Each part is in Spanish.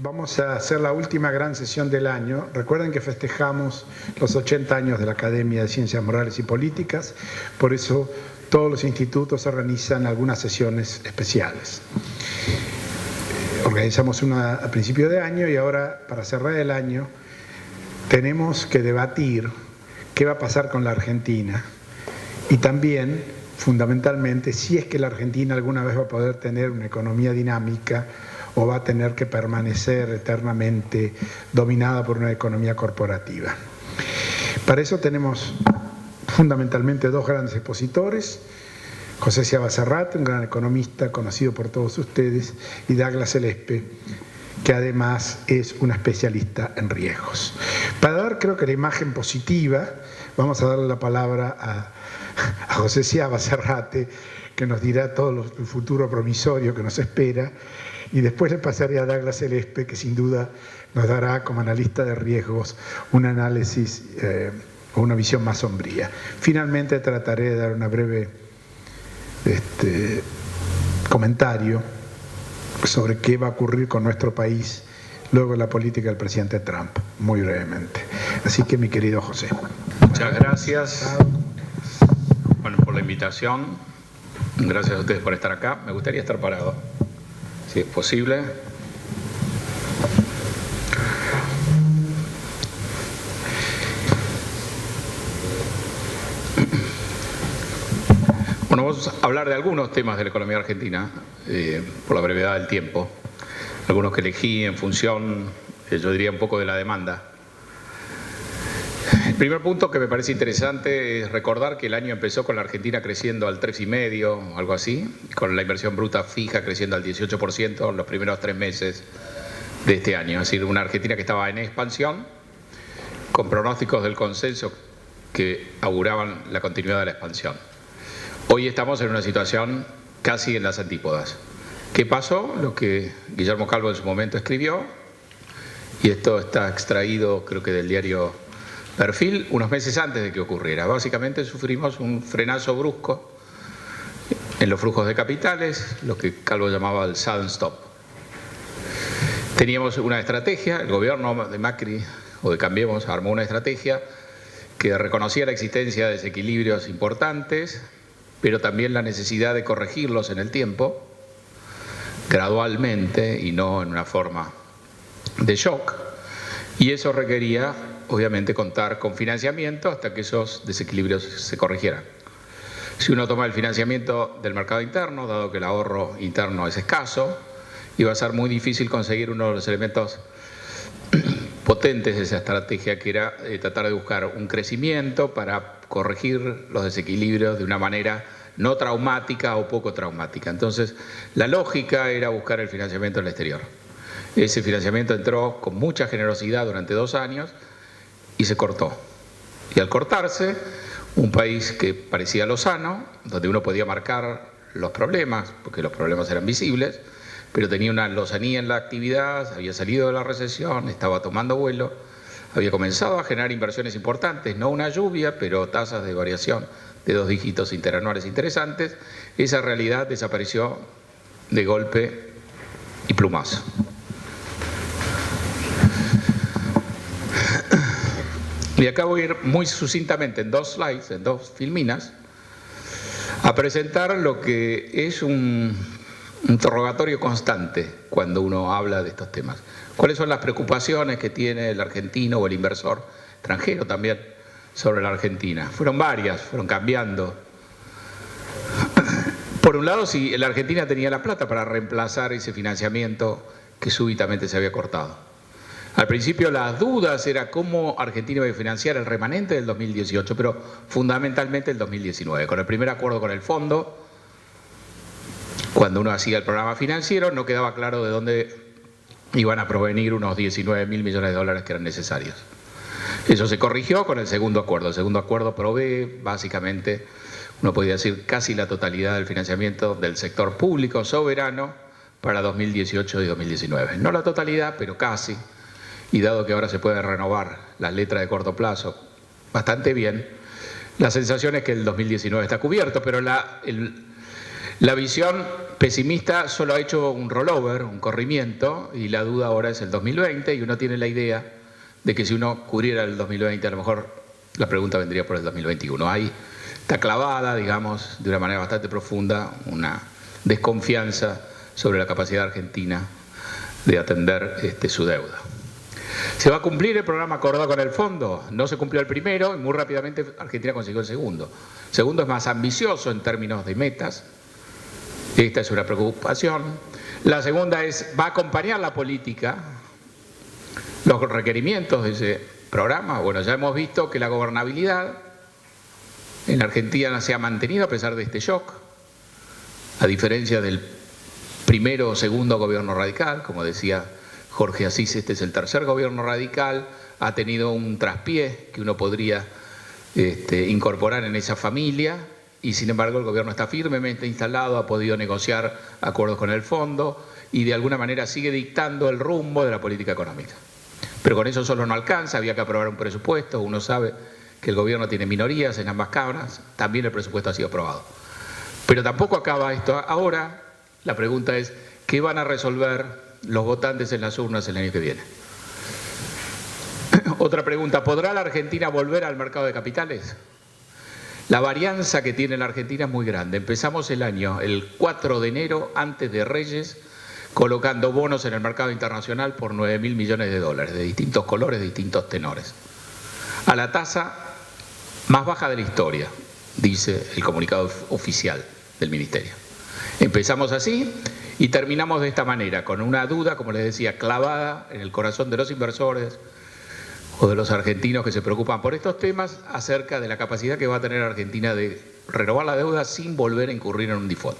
Vamos a hacer la última gran sesión del año. Recuerden que festejamos los 80 años de la Academia de Ciencias Morales y Políticas, por eso todos los institutos organizan algunas sesiones especiales. Organizamos una a principio de año y ahora, para cerrar el año, tenemos que debatir qué va a pasar con la Argentina y también, fundamentalmente, si es que la Argentina alguna vez va a poder tener una economía dinámica o va a tener que permanecer eternamente dominada por una economía corporativa. Para eso tenemos fundamentalmente dos grandes expositores, José Seaba Serrate, un gran economista conocido por todos ustedes, y Douglas Elespe, que además es una especialista en riesgos. Para dar, creo que la imagen positiva, vamos a darle la palabra a José Seaba Serrate, que nos dirá todo el futuro promisorio que nos espera, y después le pasaré a Douglas Elespe, que sin duda nos dará como analista de riesgos un análisis o una visión más sombría. Finalmente trataré de dar una breve comentario sobre qué va a ocurrir con nuestro país luego de la política del presidente Trump, muy brevemente. Así que, mi querido José. Muchas gracias, bueno, por la invitación. Gracias a ustedes por estar acá. Me gustaría estar parado, si es posible. Bueno, vamos a hablar de algunos temas de la economía argentina, por la brevedad del tiempo. Algunos que elegí en función, yo diría, un poco de la demanda. El primer punto que me parece interesante es recordar que el año empezó con la Argentina creciendo al 3,5%, algo así, con la inversión bruta fija creciendo al 18% en los primeros 3 meses de este año. Es decir, una Argentina que estaba en expansión, con pronósticos del consenso que auguraban la continuidad de la expansión. Hoy estamos en una situación casi en las antípodas. ¿Qué pasó? Lo que Guillermo Calvo en su momento escribió, y esto está extraído creo que del diario Perfil, unos meses antes de que ocurriera. Básicamente sufrimos un frenazo brusco en los flujos de capitales, lo que Calvo llamaba el sudden stop. Teníamos una estrategia, el gobierno de Macri o de Cambiemos armó una estrategia que reconocía la existencia de desequilibrios importantes, pero también la necesidad de corregirlos en el tiempo, gradualmente y no en una forma de shock, y eso requería obviamente contar con financiamiento hasta que esos desequilibrios se corrigieran. Si uno toma el financiamiento del mercado interno, dado que el ahorro interno es escaso, iba a ser muy difícil conseguir uno de los elementos potentes de esa estrategia, que era tratar de buscar un crecimiento para corregir los desequilibrios de una manera no traumática o poco traumática. Entonces, la lógica era buscar el financiamiento en el exterior. Ese financiamiento entró con mucha generosidad durante 2 años y se cortó. Y al cortarse, un país que parecía lozano, donde uno podía marcar los problemas, porque los problemas eran visibles, pero tenía una lozanía en la actividad, había salido de la recesión, estaba tomando vuelo, había comenzado a generar inversiones importantes, no una lluvia, pero tasas de variación de 2 dígitos interanuales interesantes. Esa realidad desapareció de golpe y plumazo. Y acá voy a ir muy sucintamente en 2 slides, en 2 filminas, a presentar lo que es un interrogatorio constante cuando uno habla de estos temas. ¿Cuáles son las preocupaciones que tiene el argentino o el inversor extranjero también sobre la Argentina? Fueron varias, fueron cambiando. Por un lado, si la Argentina tenía la plata para reemplazar ese financiamiento que súbitamente se había cortado. Al principio las dudas era cómo Argentina iba a financiar el remanente del 2018, pero fundamentalmente el 2019. Con el primer acuerdo con el fondo, cuando uno hacía el programa financiero, no quedaba claro de dónde iban a provenir unos 19.000 millones de dólares que eran necesarios. Eso se corrigió con el segundo acuerdo. El segundo acuerdo provee básicamente, uno podría decir, casi la totalidad del financiamiento del sector público soberano para 2018 y 2019. No la totalidad, pero casi. Y dado que ahora se puede renovar las letras de corto plazo bastante bien, la sensación es que el 2019 está cubierto, pero la visión pesimista solo ha hecho un rollover, un corrimiento, y la duda ahora es el 2020, y uno tiene la idea de que si uno cubriera el 2020, a lo mejor la pregunta vendría por el 2021. Ahí está clavada, digamos, de una manera bastante profunda, una desconfianza sobre la capacidad argentina de atender su deuda. ¿Se va a cumplir el programa acordado con el fondo? No se cumplió el primero y muy rápidamente Argentina consiguió el segundo. El segundo es más ambicioso en términos de metas. Esta es una preocupación. La segunda es, ¿va a acompañar la política los requerimientos de ese programa? Bueno, ya hemos visto que la gobernabilidad en Argentina se ha mantenido a pesar de este shock, a diferencia del primero o segundo gobierno radical, como decía Jorge Asís, este es el tercer gobierno radical, ha tenido un traspié que uno podría incorporar en esa familia, y sin embargo el gobierno está firmemente instalado, ha podido negociar acuerdos con el fondo y de alguna manera sigue dictando el rumbo de la política económica. Pero con eso solo no alcanza, había que aprobar un presupuesto, uno sabe que el gobierno tiene minorías en ambas cámaras, también el presupuesto ha sido aprobado. Pero tampoco acaba esto ahora, la pregunta es, ¿qué van a resolver los votantes en las urnas el año que viene? Otra pregunta, ¿podrá la Argentina volver al mercado de capitales? La varianza que tiene la Argentina es muy grande. Empezamos el año, el 4 de enero, antes de Reyes, colocando bonos en el mercado internacional por 9.000 millones de dólares, de distintos colores, de distintos tenores, a la tasa más baja de la historia, dice el comunicado oficial del Ministerio. Empezamos así y terminamos de esta manera, con una duda, como les decía, clavada en el corazón de los inversores o de los argentinos que se preocupan por estos temas, acerca de la capacidad que va a tener Argentina de renovar la deuda sin volver a incurrir en un default.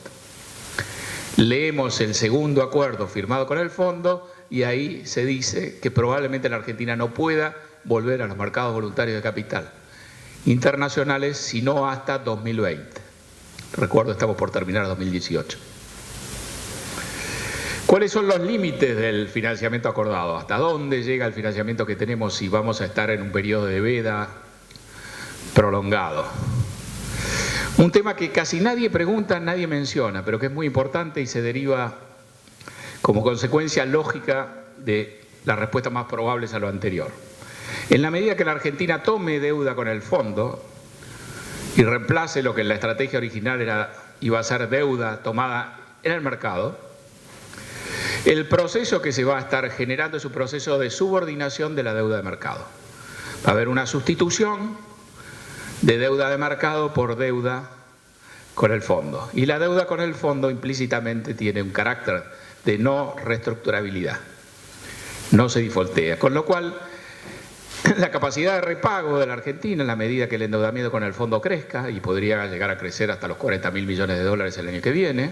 Leemos el segundo acuerdo firmado con el fondo y ahí se dice que probablemente la Argentina no pueda volver a los mercados voluntarios de capital internacionales sino hasta 2020. Recuerdo, estamos por terminar 2018. ¿Cuáles son los límites del financiamiento acordado? ¿Hasta dónde llega el financiamiento que tenemos si vamos a estar en un periodo de veda prolongado? Un tema que casi nadie pregunta, nadie menciona, pero que es muy importante y se deriva como consecuencia lógica de las respuestas más probables a lo anterior. En la medida que la Argentina tome deuda con el fondo y reemplace lo que en la estrategia original iba a ser deuda tomada en el mercado, el proceso que se va a estar generando es un proceso de subordinación de la deuda de mercado. Va a haber una sustitución de deuda de mercado por deuda con el fondo. Y la deuda con el fondo implícitamente tiene un carácter de no reestructurabilidad, no se defaultea, con lo cual la capacidad de repago de la Argentina, en la medida que el endeudamiento con el fondo crezca, y podría llegar a crecer hasta los 40.000 millones de dólares el año que viene,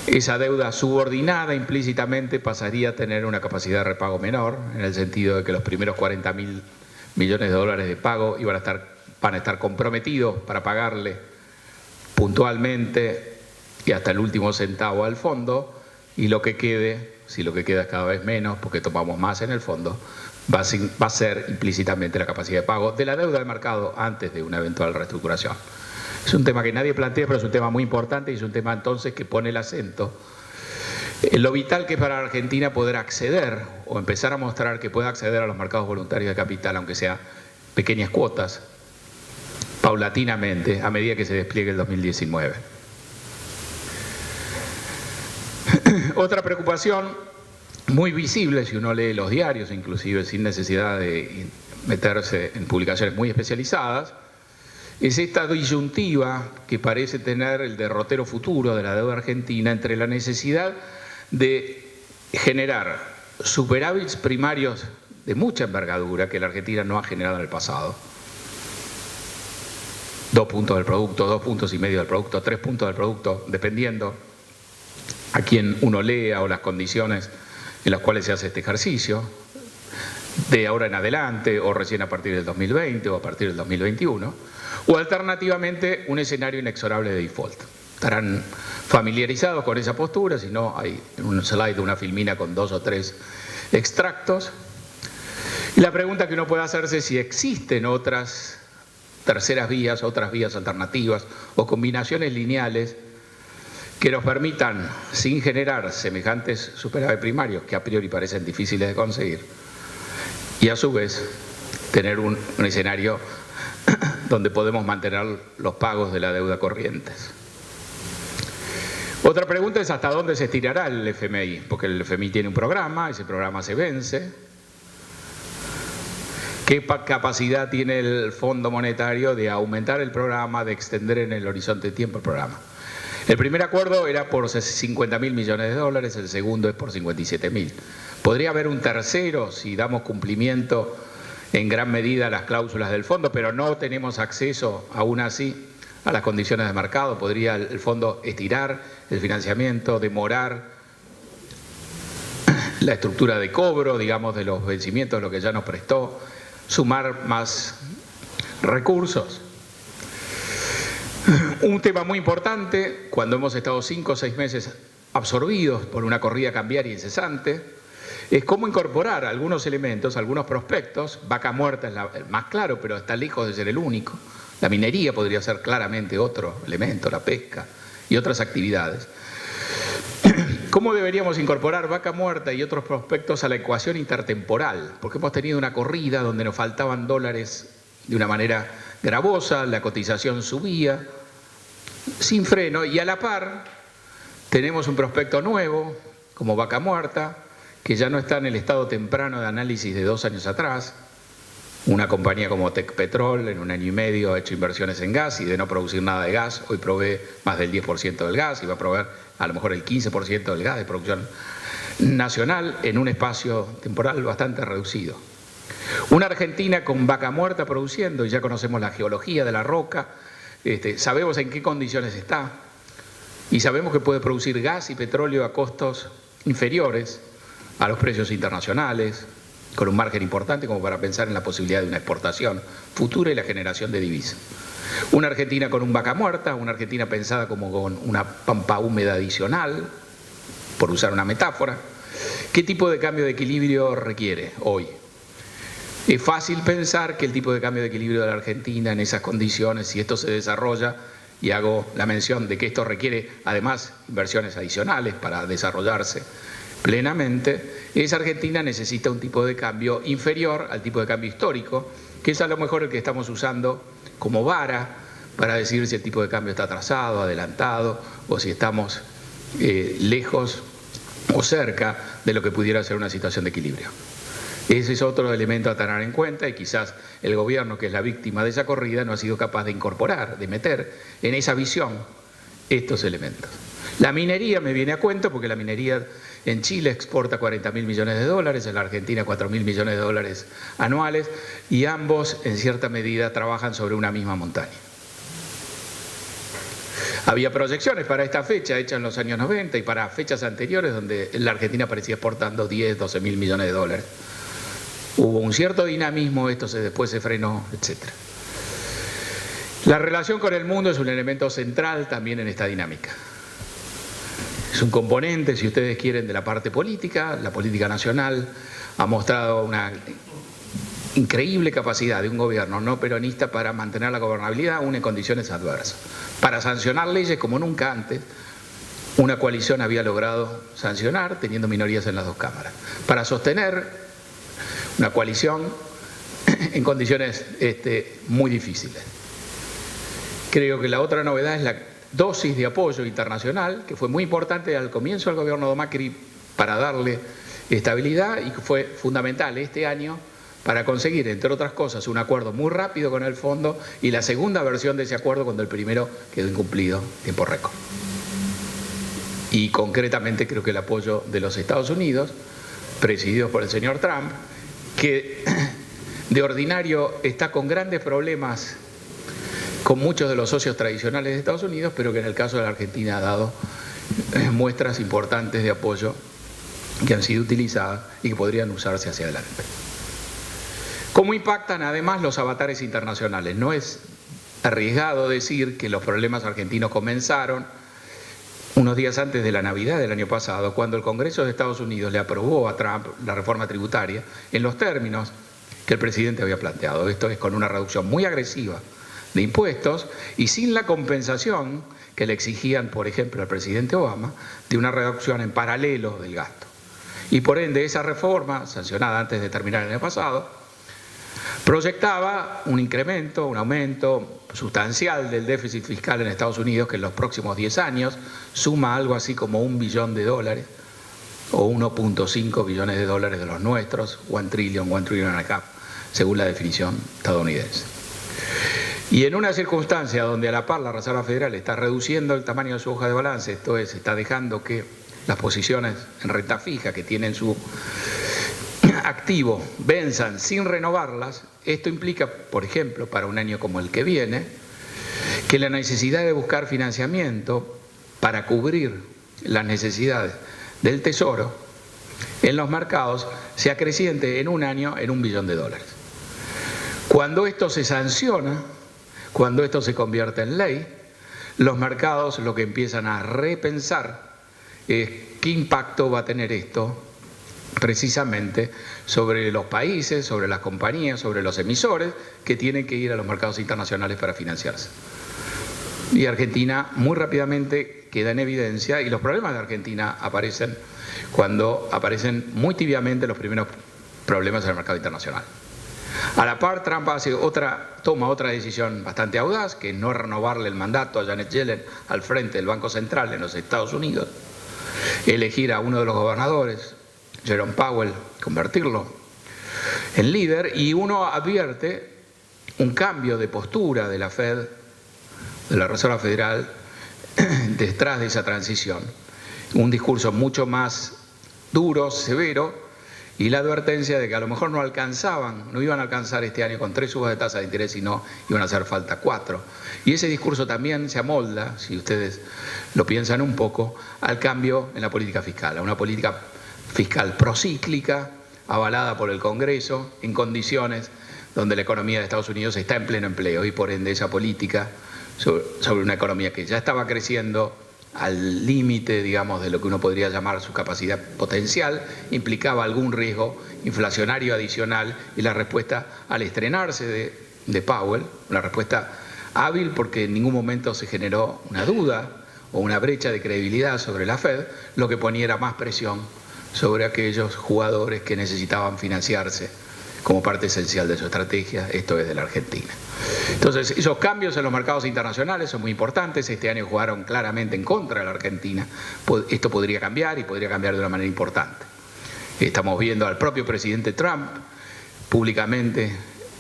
esa deuda subordinada implícitamente pasaría a tener una capacidad de repago menor, en el sentido de que los primeros 40.000 millones de dólares de pago van a estar comprometidos para pagarle puntualmente y hasta el último centavo al fondo, y lo que quede, si lo que queda es cada vez menos porque tomamos más en el fondo, va a ser implícitamente la capacidad de pago de la deuda de mercado antes de una eventual reestructuración. Es un tema que nadie plantea, pero es un tema muy importante y es un tema entonces que pone el acento en lo vital que es para Argentina poder acceder o empezar a mostrar que puede acceder a los mercados voluntarios de capital, aunque sea pequeñas cuotas, paulatinamente, a medida que se despliegue el 2019. Otra preocupación muy visible, si uno lee los diarios, inclusive sin necesidad de meterse en publicaciones muy especializadas, es esta disyuntiva que parece tener el derrotero futuro de la deuda argentina entre la necesidad de generar superávits primarios de mucha envergadura que la Argentina no ha generado en el pasado. 2 puntos del producto, 2,5 puntos del producto, 3 puntos del producto, dependiendo a quien uno lea o las condiciones en las cuales se hace este ejercicio, de ahora en adelante o recién a partir del 2020 o a partir del 2021, o alternativamente un escenario inexorable de default. Estarán familiarizados con esa postura, si no hay un slide de una filmina con 2 o 3 extractos. Y la pregunta que uno puede hacerse es si existen otras terceras vías, otras vías alternativas o combinaciones lineales que nos permitan, sin generar semejantes superávit primarios que a priori parecen difíciles de conseguir, y a su vez tener un escenario donde podemos mantener los pagos de la deuda corrientes. Otra pregunta es hasta dónde se estirará el FMI, porque el FMI tiene un programa, ese programa se vence. ¿Qué capacidad tiene el Fondo Monetario de aumentar el programa, de extender en el horizonte de tiempo el programa? El primer acuerdo era por 50.000 millones de dólares, el segundo es por 57.000. Podría haber un tercero si damos cumplimiento en gran medida a las cláusulas del fondo, pero no tenemos acceso aún así a las condiciones de mercado. Podría el fondo estirar el financiamiento, demorar la estructura de cobro, digamos, de los vencimientos, de lo que ya nos prestó, sumar más recursos. Un tema muy importante, cuando hemos estado 5 o 6 meses absorbidos por una corrida cambiaria incesante, es cómo incorporar algunos elementos, algunos prospectos. Vaca muerta es el más claro, pero está lejos de ser el único. La minería podría ser claramente otro elemento, la pesca y otras actividades. ¿Cómo deberíamos incorporar vaca muerta y otros prospectos a la ecuación intertemporal? Porque hemos tenido una corrida donde nos faltaban dólares de una manera gravosa, la cotización subía sin freno y a la par tenemos un prospecto nuevo como vaca muerta que ya no está en el estado temprano de análisis de 2 años atrás. Una compañía como Tecpetrol en 1 año y medio ha hecho inversiones en gas y de no producir nada de gas, hoy provee más del 10% del gas y va a proveer a lo mejor el 15% del gas de producción nacional en un espacio temporal bastante reducido. Una Argentina con vaca muerta produciendo, y ya conocemos la geología de la roca, sabemos en qué condiciones está y sabemos que puede producir gas y petróleo a costos inferiores a los precios internacionales, con un margen importante como para pensar en la posibilidad de una exportación futura y la generación de divisas. Una Argentina con un vaca muerta, una Argentina pensada como con una pampa húmeda adicional, por usar una metáfora. ¿Qué tipo de cambio de equilibrio requiere hoy? Es fácil pensar que el tipo de cambio de equilibrio de la Argentina en esas condiciones, si esto se desarrolla, y hago la mención de que esto requiere además inversiones adicionales para desarrollarse plenamente, esa Argentina necesita un tipo de cambio inferior al tipo de cambio histórico, que es a lo mejor el que estamos usando como vara para decir si el tipo de cambio está atrasado, adelantado, o si estamos lejos o cerca de lo que pudiera ser una situación de equilibrio. Ese es otro elemento a tener en cuenta y quizás el gobierno, que es la víctima de esa corrida, no ha sido capaz de incorporar, de meter en esa visión estos elementos. La minería me viene a cuento porque la minería en Chile exporta 40.000 millones de dólares, en la Argentina 4.000 millones de dólares anuales y ambos en cierta medida trabajan sobre una misma montaña. Había proyecciones para esta fecha hechas en los años 90 y para fechas anteriores donde la Argentina parecía exportando 10, 12.000 millones de dólares. Hubo un cierto dinamismo, después se frenó, etc. La relación con el mundo es un elemento central también en esta dinámica. Es un componente, si ustedes quieren, de la parte política. La política nacional ha mostrado una increíble capacidad de un gobierno no peronista para mantener la gobernabilidad aún en condiciones adversas. Para sancionar leyes como nunca antes, una coalición había logrado sancionar teniendo minorías en las 2 cámaras. Para sostener una coalición en condiciones muy difíciles. Creo que la otra novedad es la dosis de apoyo internacional, que fue muy importante al comienzo del gobierno de Macri para darle estabilidad y que fue fundamental este año para conseguir, entre otras cosas, un acuerdo muy rápido con el fondo y la segunda versión de ese acuerdo cuando el primero quedó incumplido en tiempo récord. Y concretamente creo que el apoyo de los Estados Unidos, presididos por el señor Trump, que de ordinario está con grandes problemas con muchos de los socios tradicionales de Estados Unidos, pero que en el caso de la Argentina ha dado muestras importantes de apoyo que han sido utilizadas y que podrían usarse hacia adelante. ¿Cómo impactan además los avatares internacionales? No es arriesgado decir que los problemas argentinos comenzaron unos días antes de la Navidad del año pasado, cuando el Congreso de Estados Unidos le aprobó a Trump la reforma tributaria en los términos que el presidente había planteado. Esto es con una reducción muy agresiva de impuestos y sin la compensación que le exigían, por ejemplo, al presidente Obama, de una reducción en paralelo del gasto. Y por ende, esa reforma, sancionada antes de terminar el año pasado, proyectaba un incremento, un aumento sustancial del déficit fiscal en Estados Unidos, que en los próximos 10 años suma algo así como $1 billón o 1.5 billones de dólares de los nuestros, 1 trillion and a half, según la definición estadounidense. Y en una circunstancia donde a la par la Reserva Federal está reduciendo el tamaño de su hoja de balance, esto es, está dejando que las posiciones en renta fija que tienen su activo venzan sin renovarlas, esto implica, por ejemplo, para un año como el que viene, que la necesidad de buscar financiamiento para cubrir las necesidades del Tesoro en los mercados se acreciente en un año en $1 billón. Cuando esto se sanciona, cuando esto se convierte en ley, los mercados lo que empiezan a repensar es qué impacto va a tener esto precisamente sobre los países, sobre las compañías, sobre los emisores que tienen que ir a los mercados internacionales para financiarse. Y Argentina muy rápidamente queda en evidencia, y los problemas de Argentina aparecen cuando aparecen muy tibiamente los primeros problemas en el mercado internacional. A la par, Trump toma otra decisión bastante audaz, que es no renovarle el mandato a Janet Yellen al frente del Banco Central en los Estados Unidos, elegir a uno de los gobernadores, Jerome Powell, convertirlo en líder, y uno advierte un cambio de postura de la Fed, de la Reserva Federal, detrás de esa transición. Un discurso mucho más duro, severo, y la advertencia de que a lo mejor no iban a alcanzar este año con 3 subas de tasa de interés, sino iban a hacer falta 4. Y ese discurso también se amolda, si ustedes lo piensan un poco, al cambio en la política fiscal, a una política fiscal procíclica, avalada por el Congreso, en condiciones donde la economía de Estados Unidos está en pleno empleo, y por ende esa política sobre una economía que ya estaba creciendo al límite, digamos, de lo que uno podría llamar su capacidad potencial, implicaba algún riesgo inflacionario adicional, y la respuesta al estrenarse de Powell, una respuesta hábil porque en ningún momento se generó una duda o una brecha de credibilidad sobre la Fed, lo que ponía era más presión sobre aquellos jugadores que necesitaban financiarse como parte esencial de su estrategia, esto es de la Argentina. Entonces, esos cambios en los mercados internacionales son muy importantes. Este año jugaron claramente en contra de la Argentina. Esto podría cambiar, y podría cambiar de una manera importante. Estamos viendo al propio presidente Trump públicamente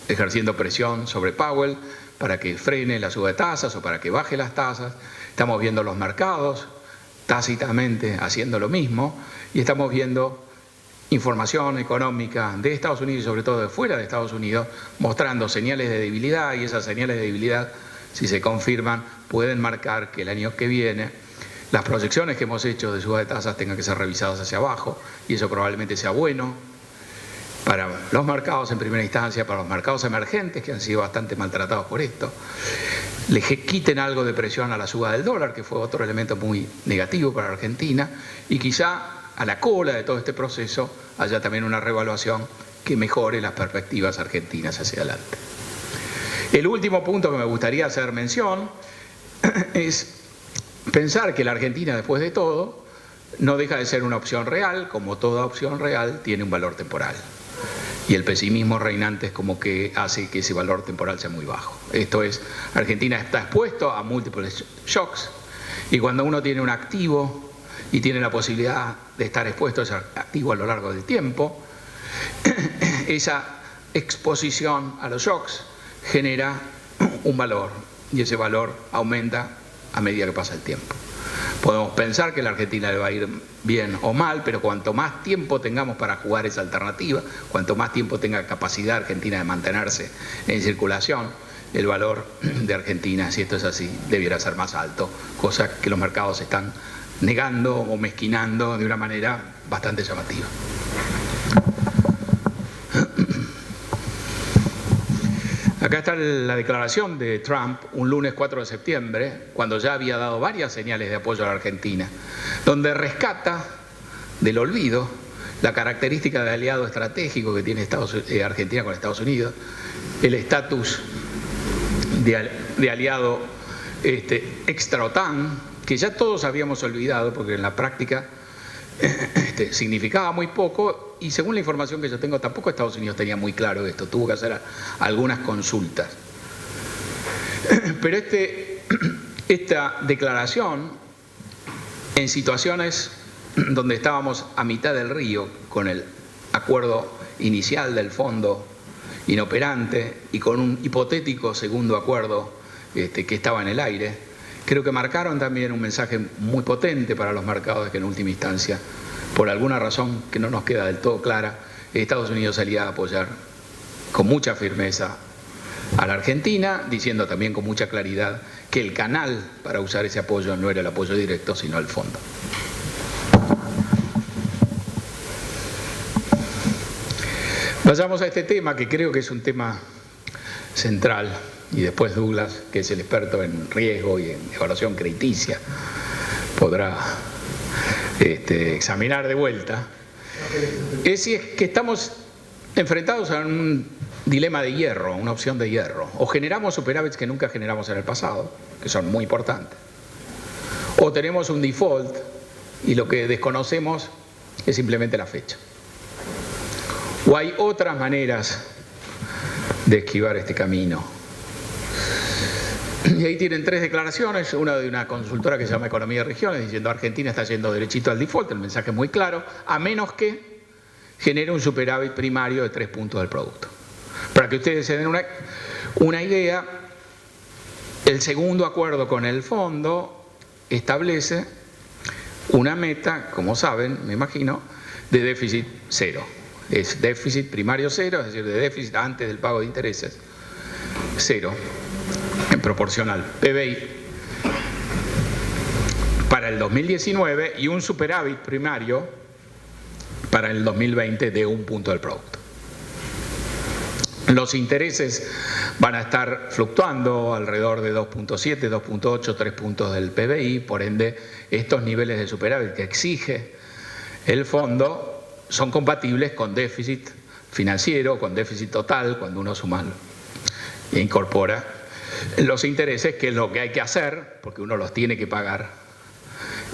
ejerciendo presión sobre Powell para que frene la suba de tasas o para que baje las tasas. Estamos viendo los mercados tácitamente haciendo lo mismo, y estamos viendo información económica de Estados Unidos y sobre todo de fuera de Estados Unidos mostrando señales de debilidad, y esas señales de debilidad, si se confirman, pueden marcar que el año que viene las proyecciones que hemos hecho de suba de tasas tengan que ser revisadas hacia abajo, y eso probablemente sea bueno para los mercados en primera instancia, para los mercados emergentes que han sido bastante maltratados por esto, le quiten algo de presión a la suba del dólar, que fue otro elemento muy negativo para Argentina, y quizá a la cola de todo este proceso haya también una reevaluación que mejore las perspectivas argentinas hacia adelante. El último punto que me gustaría hacer mención es pensar que la Argentina, después de todo, no deja de ser una opción real. Como toda opción real, tiene un valor temporal. Y el pesimismo reinante es como que hace que ese valor temporal sea muy bajo. Esto es, Argentina está expuesto a múltiples shocks, y cuando uno tiene un activo y tiene la posibilidad de estar expuesto a ese activo a lo largo del tiempo, esa exposición a los shocks genera un valor, y ese valor aumenta a medida que pasa el tiempo. Podemos pensar que a la Argentina le va a ir bien o mal, pero cuanto más tiempo tengamos para jugar esa alternativa, cuanto más tiempo tenga capacidad Argentina de mantenerse en circulación, el valor de Argentina, si esto es así, debiera ser más alto, cosa que los mercados están negando o mezquinando de una manera bastante llamativa. Acá está la declaración de Trump un lunes 4 de septiembre, cuando ya había dado varias señales de apoyo a la Argentina, donde rescata del olvido la característica de aliado estratégico que tiene Argentina con Estados Unidos, el estatus de aliado extra OTAN, que ya todos habíamos olvidado porque en la práctica significaba muy poco, y según la información que yo tengo tampoco Estados Unidos tenía muy claro esto, tuvo que hacer algunas consultas. Pero esta declaración, en situaciones donde estábamos a mitad del río con el acuerdo inicial del fondo inoperante y con un hipotético segundo acuerdo que estaba en el aire, creo que marcaron también un mensaje muy potente para los mercados de que en última instancia, por alguna razón que no nos queda del todo clara, Estados Unidos salía a apoyar con mucha firmeza a la Argentina, diciendo también con mucha claridad que el canal para usar ese apoyo no era el apoyo directo, sino el fondo. Vayamos a este tema, que creo que es un tema central, y después Douglas, que es el experto en riesgo y en evaluación crediticia, podrá examinar de vuelta. Es que estamos enfrentados a un dilema de hierro, una opción de hierro. O generamos superávits que nunca generamos en el pasado, que son muy importantes, o tenemos un default y lo que desconocemos es simplemente la fecha. O hay otras maneras de esquivar este camino. Y ahí tienen tres declaraciones, una de una consultora que se llama Economía de Regiones, diciendo Argentina está yendo derechito al default, el mensaje es muy claro, a menos que genere un superávit primario de 3 puntos del producto. Para que ustedes se den una idea, el segundo acuerdo con el fondo establece una meta, como saben, me imagino, de déficit cero. Es déficit primario cero, es decir, de déficit antes del pago de intereses, cero, en proporción al PBI, para el 2019, y un superávit primario para el 2020 de 1 punto del producto. Los intereses van a estar fluctuando alrededor de 2.7, 2.8, 3 puntos del PBI, por ende estos niveles de superávit que exige el fondo son compatibles con déficit financiero, con déficit total, cuando uno suma e incorpora los intereses, que es lo que hay que hacer, porque uno los tiene que pagar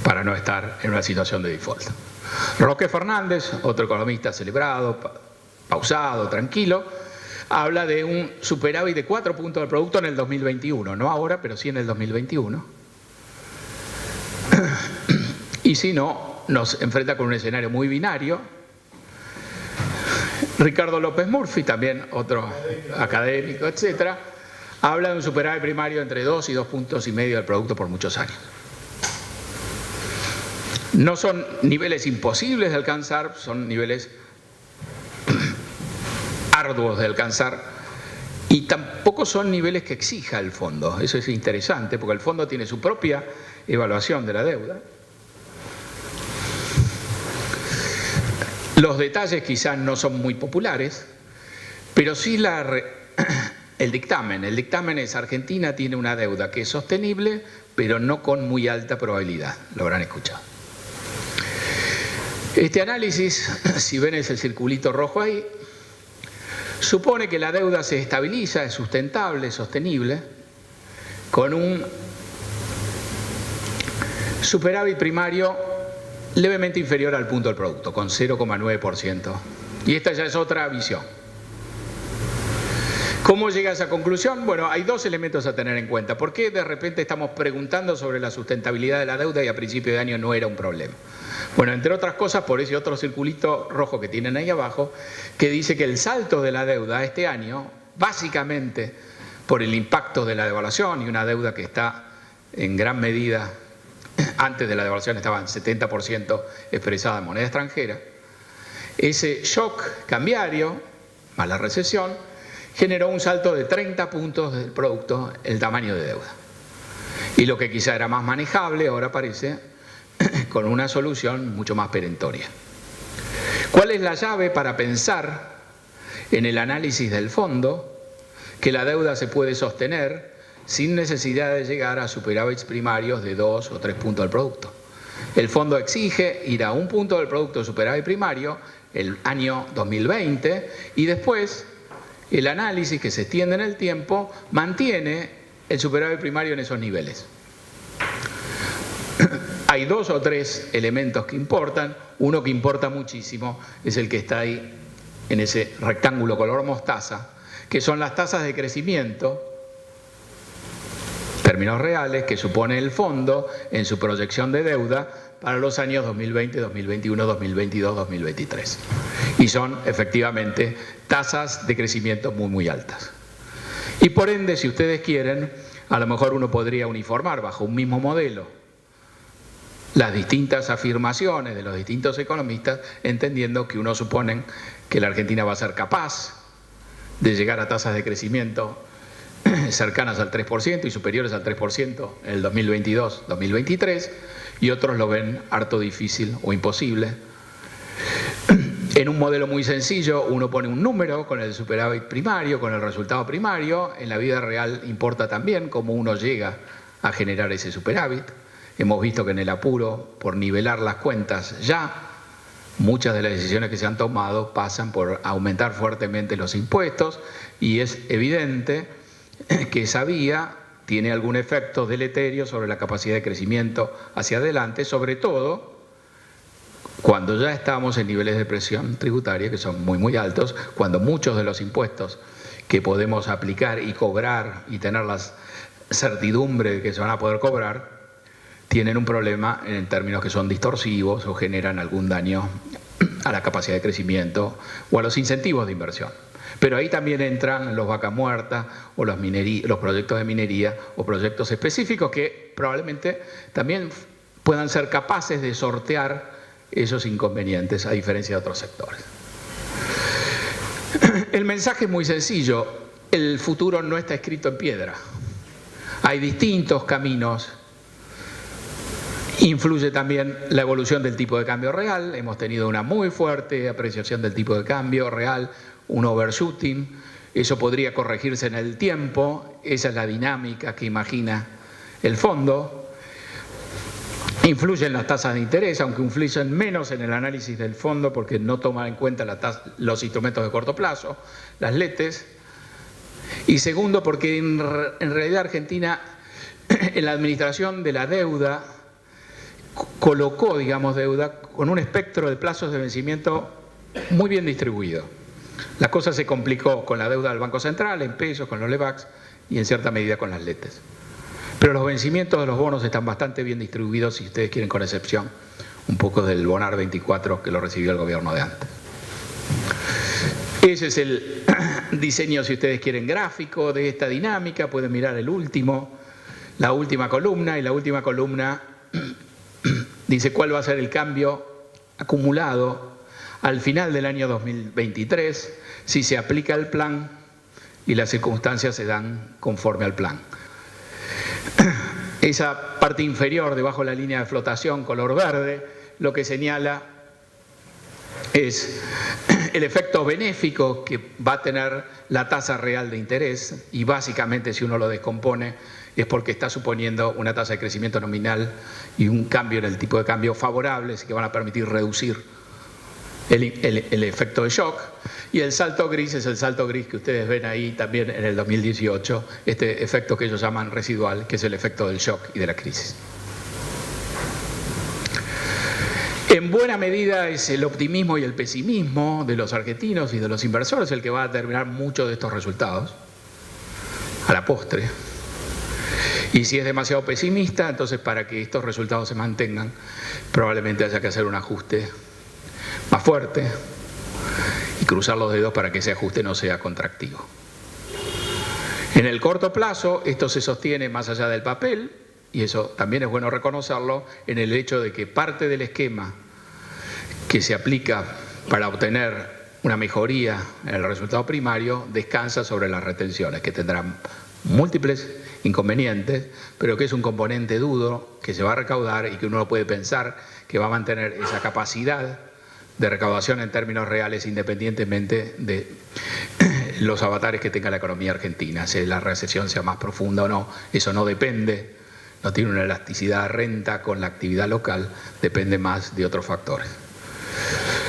para no estar en una situación de default. Roque Fernández, otro economista celebrado, pausado, tranquilo, habla de un superávit de 4 puntos del producto en el 2021, no ahora, pero sí en el 2021. Y si no, nos enfrenta con un escenario muy binario. Ricardo López Murphy, también otro académico, etcétera, habla de un superávit primario entre 2 y 2,5 puntos del producto por muchos años. No son niveles imposibles de alcanzar, son niveles arduos de alcanzar, y tampoco son niveles que exija el fondo. Eso es interesante, porque el fondo tiene su propia evaluación de la deuda. Los detalles quizás no son muy populares, pero sí el dictamen. El dictamen es: Argentina tiene una deuda que es sostenible, pero no con muy alta probabilidad. Lo habrán escuchado. Este análisis, si ven ese circulito rojo ahí, supone que la deuda se estabiliza, es sustentable, es sostenible, con un superávit primario levemente inferior al punto del producto, con 0,9%. Y esta ya es otra visión. ¿Cómo llega a esa conclusión? Bueno, hay dos elementos a tener en cuenta. ¿Por qué de repente estamos preguntando sobre la sustentabilidad de la deuda y a principio de año no era un problema? Bueno, entre otras cosas, por ese otro circulito rojo que tienen ahí abajo, que dice que el salto de la deuda este año, básicamente por el impacto de la devaluación, y una deuda que está en gran medida, antes de la devaluación estaba en 70% expresada en moneda extranjera, ese shock cambiario, más la recesión, generó un salto de 30 puntos del producto el tamaño de deuda. Y lo que quizá era más manejable ahora parece con una solución mucho más perentoria. ¿Cuál es la llave para pensar en el análisis del fondo que la deuda se puede sostener sin necesidad de llegar a superávits primarios de 2 o 3 puntos del producto? El fondo exige ir a 1 punto del producto de superávit primario el año 2020, y después el análisis, que se extiende en el tiempo, mantiene el superávit primario en esos niveles. Hay 2 o 3 elementos que importan. Uno que importa muchísimo es el que está ahí en ese rectángulo color mostaza, que son las tasas de crecimiento, términos reales, que supone el fondo en su proyección de deuda para los años 2020, 2021, 2022, 2023. Y son efectivamente tasas de crecimiento muy, muy altas. Y por ende, si ustedes quieren, a lo mejor uno podría uniformar bajo un mismo modelo las distintas afirmaciones de los distintos economistas, entendiendo que uno supone que la Argentina va a ser capaz de llegar a tasas de crecimiento cercanas al 3% y superiores al 3% en el 2022-2023, y otros lo ven harto difícil o imposible. En un modelo muy sencillo uno pone un número con el superávit primario, con el resultado primario. En la vida real importa también cómo uno llega a generar ese superávit. Hemos visto que en el apuro por nivelar las cuentas ya muchas de las decisiones que se han tomado pasan por aumentar fuertemente los impuestos, y es evidente que esa vía tiene algún efecto deleterio sobre la capacidad de crecimiento hacia adelante, sobre todo cuando ya estamos en niveles de presión tributaria que son muy, muy altos, cuando muchos de los impuestos que podemos aplicar y cobrar y tener la certidumbre de que se van a poder cobrar, tienen un problema en términos que son distorsivos o generan algún daño a la capacidad de crecimiento o a los incentivos de inversión. Pero ahí también entran los vacas muertas o los proyectos de minería o proyectos específicos que probablemente también puedan ser capaces de sortear esos inconvenientes, a diferencia de otros sectores. El mensaje es muy sencillo: el futuro no está escrito en piedra. Hay distintos caminos. Influye también la evolución del tipo de cambio real. Hemos tenido una muy fuerte apreciación del tipo de cambio real, un overshooting. Eso podría corregirse en el tiempo. Esa es la dinámica que imagina el fondo. Influyen las tasas de interés, aunque influyen menos en el análisis del fondo porque no toman en cuenta los instrumentos de corto plazo, las LETES. Y segundo, porque en realidad Argentina, en la administración de la deuda, colocó, digamos, deuda con un espectro de plazos de vencimiento muy bien distribuido. La cosa se complicó con la deuda del Banco Central, en pesos, con los LEBACs y en cierta medida con las LETES. Pero los vencimientos de los bonos están bastante bien distribuidos, si ustedes quieren, con excepción un poco del Bonar 24 que lo recibió el gobierno de antes. Ese es el diseño, si ustedes quieren, gráfico de esta dinámica. Pueden mirar la última columna, y la última columna dice cuál va a ser el cambio acumulado al final del año 2023 si se aplica el plan y las circunstancias se dan conforme al plan. Esa parte inferior, debajo de la línea de flotación, color verde, lo que señala es el efecto benéfico que va a tener la tasa real de interés, y básicamente, si uno lo descompone, es porque está suponiendo una tasa de crecimiento nominal y un cambio en el tipo de cambio favorables que van a permitir reducir el efecto de shock. Y el salto gris es el salto gris que ustedes ven ahí también en el 2018, este efecto que ellos llaman residual, que es el efecto del shock y de la crisis. En buena medida es el optimismo y el pesimismo de los argentinos y de los inversores el que va a determinar muchos de estos resultados a la postre. Y si es demasiado pesimista, entonces para que estos resultados se mantengan, probablemente haya que hacer un ajuste más fuerte y cruzar los dedos para que ese ajuste no sea contractivo. En el corto plazo, esto se sostiene más allá del papel, y eso también es bueno reconocerlo, en el hecho de que parte del esquema que se aplica para obtener una mejoría en el resultado primario descansa sobre las retenciones, que tendrán múltiples inconvenientes, pero que es un componente duro que se va a recaudar y que uno puede pensar que va a mantener esa capacidad de recaudación en términos reales independientemente de los avatares que tenga la economía argentina. Si la recesión sea más profunda o no, eso no depende, no tiene una elasticidad de renta con la actividad local, depende más de otros factores.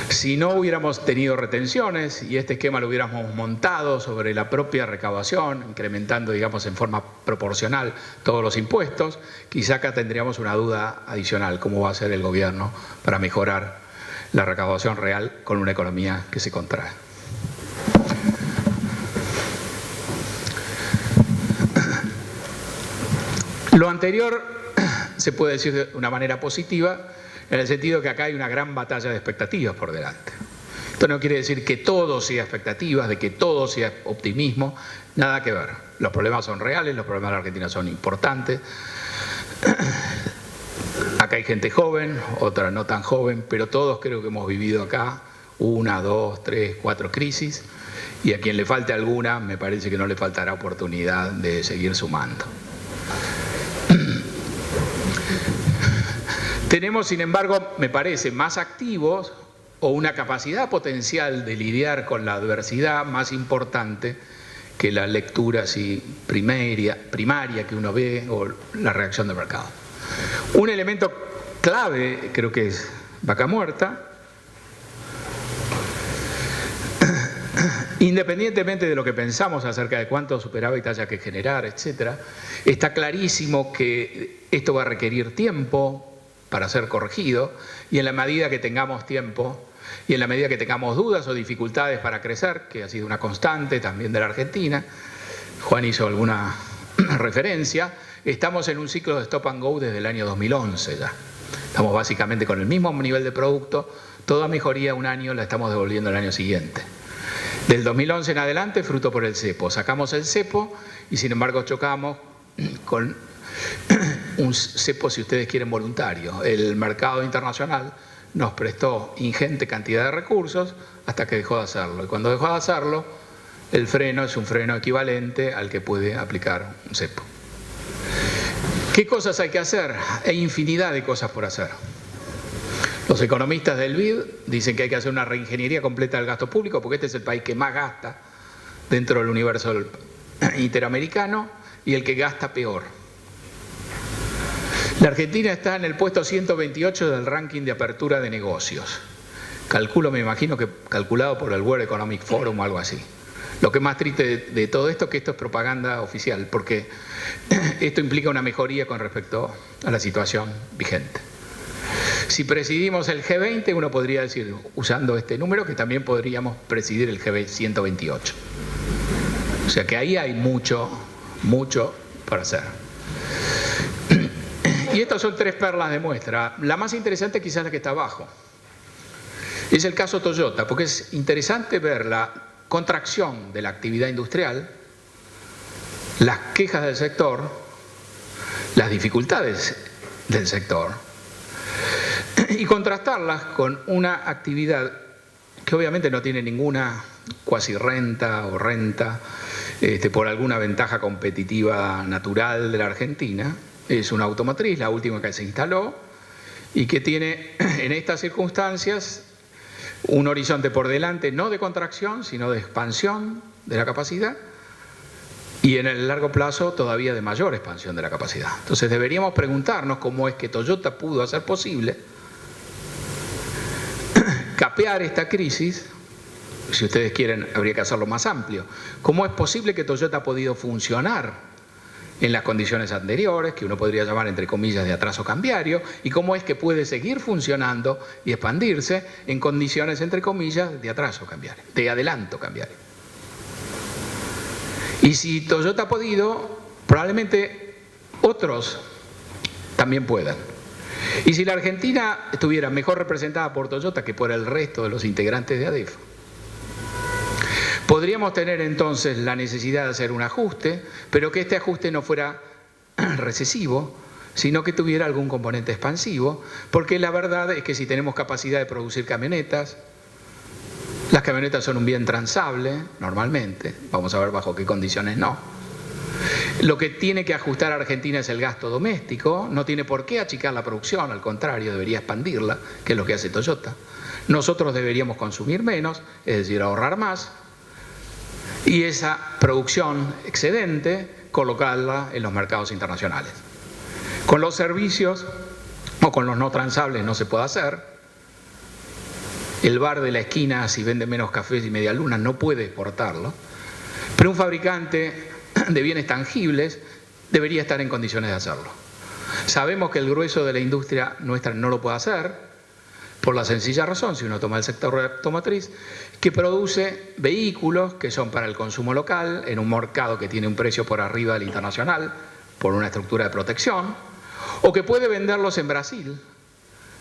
Si no hubiéramos tenido retenciones y este esquema lo hubiéramos montado sobre la propia recaudación, incrementando, digamos, en forma proporcional todos los impuestos, quizá acá tendríamos una duda adicional, cómo va a hacer el gobierno para mejorar la recaudación real con una economía que se contrae. Lo anterior se puede decir de una manera positiva, en el sentido que acá hay una gran batalla de expectativas por delante. Esto no quiere decir que todo sea expectativas, de que todo sea optimismo, nada que ver. Los problemas son reales, los problemas de la Argentina son importantes. Acá hay gente joven, otra no tan joven, pero todos creo que hemos vivido acá 1, 2, 3, 4 crisis, y a quien le falte alguna, me parece que no le faltará oportunidad de seguir sumando. Tenemos, sin embargo, me parece, más activos o una capacidad potencial de lidiar con la adversidad más importante que la lectura así primaria que uno ve o la reacción del mercado. Un elemento clave creo que es vaca muerta. Independientemente de lo que pensamos acerca de cuánto superávit haya que generar, etc., está clarísimo que esto va a requerir tiempo para ser corregido, y en la medida que tengamos tiempo y en la medida que tengamos dudas o dificultades para crecer, que ha sido una constante también de la Argentina, Juan hizo alguna referencia, estamos en un ciclo de stop and go desde el año 2011 ya. Estamos básicamente con el mismo nivel de producto, toda mejoría un año la estamos devolviendo el año siguiente. Del 2011 en adelante, fruto por el cepo. Sacamos el cepo y sin embargo chocamos con un cepo, si ustedes quieren, voluntario. El mercado internacional nos prestó ingente cantidad de recursos hasta que dejó de hacerlo. Y cuando dejó de hacerlo, el freno es un freno equivalente al que puede aplicar un cepo. ¿Qué cosas hay que hacer? Hay infinidad de cosas por hacer. Los economistas del BID dicen que hay que hacer una reingeniería completa del gasto público, porque este es el país que más gasta dentro del universo interamericano y el que gasta peor. La Argentina está en el puesto 128 del ranking de apertura de negocios. Calculo, me imagino que calculado por el World Economic Forum o algo así. Lo que es más triste de todo esto es que esto es propaganda oficial, porque esto implica una mejoría con respecto a la situación vigente. Si presidimos el G20, uno podría decir, usando este número, que también podríamos presidir el G128. O sea que ahí hay mucho para hacer. Y estas son 3 perlas de muestra. La más interesante quizás la que está abajo. Es el caso Toyota, porque es interesante ver la contracción de la actividad industrial, las quejas del sector, las dificultades del sector, y contrastarlas con una actividad que obviamente no tiene ninguna cuasi renta o renta por alguna ventaja competitiva natural de la Argentina. Es una automotriz, la última que se instaló, y que tiene en estas circunstancias un horizonte por delante no de contracción, sino de expansión de la capacidad, y en el largo plazo todavía de mayor expansión de la capacidad. Entonces deberíamos preguntarnos cómo es que Toyota pudo hacer posible capear esta crisis. Si ustedes quieren, habría que hacerlo más amplio. ¿Cómo es posible que Toyota ha podido funcionar en las condiciones anteriores, que uno podría llamar entre comillas de atraso cambiario, y cómo es que puede seguir funcionando y expandirse en condiciones entre comillas de atraso cambiario, de adelanto cambiario? Y si Toyota ha podido, probablemente otros también puedan. Y si la Argentina estuviera mejor representada por Toyota que por el resto de los integrantes de ADEF, podríamos tener entonces la necesidad de hacer un ajuste, pero que este ajuste no fuera recesivo, sino que tuviera algún componente expansivo, porque la verdad es que si tenemos capacidad de producir camionetas, las camionetas son un bien transable, normalmente, vamos a ver bajo qué condiciones no. Lo que tiene que ajustar a Argentina es el gasto doméstico, no tiene por qué achicar la producción, al contrario, debería expandirla, que es lo que hace Toyota. Nosotros deberíamos consumir menos, es decir, ahorrar más, y esa producción excedente colocarla en los mercados internacionales. Con los servicios o con los no transables no se puede hacer, El bar de la esquina, si vende menos cafés y medialunas, no puede exportarlo. Pero un fabricante de bienes tangibles debería estar en condiciones de hacerlo. Sabemos que el grueso de la industria nuestra no lo puede hacer, por la sencilla razón, si uno toma el sector automotriz, que produce vehículos que son para el consumo local, en un mercado que tiene un precio por arriba del internacional, por una estructura de protección, o que puede venderlos en Brasil,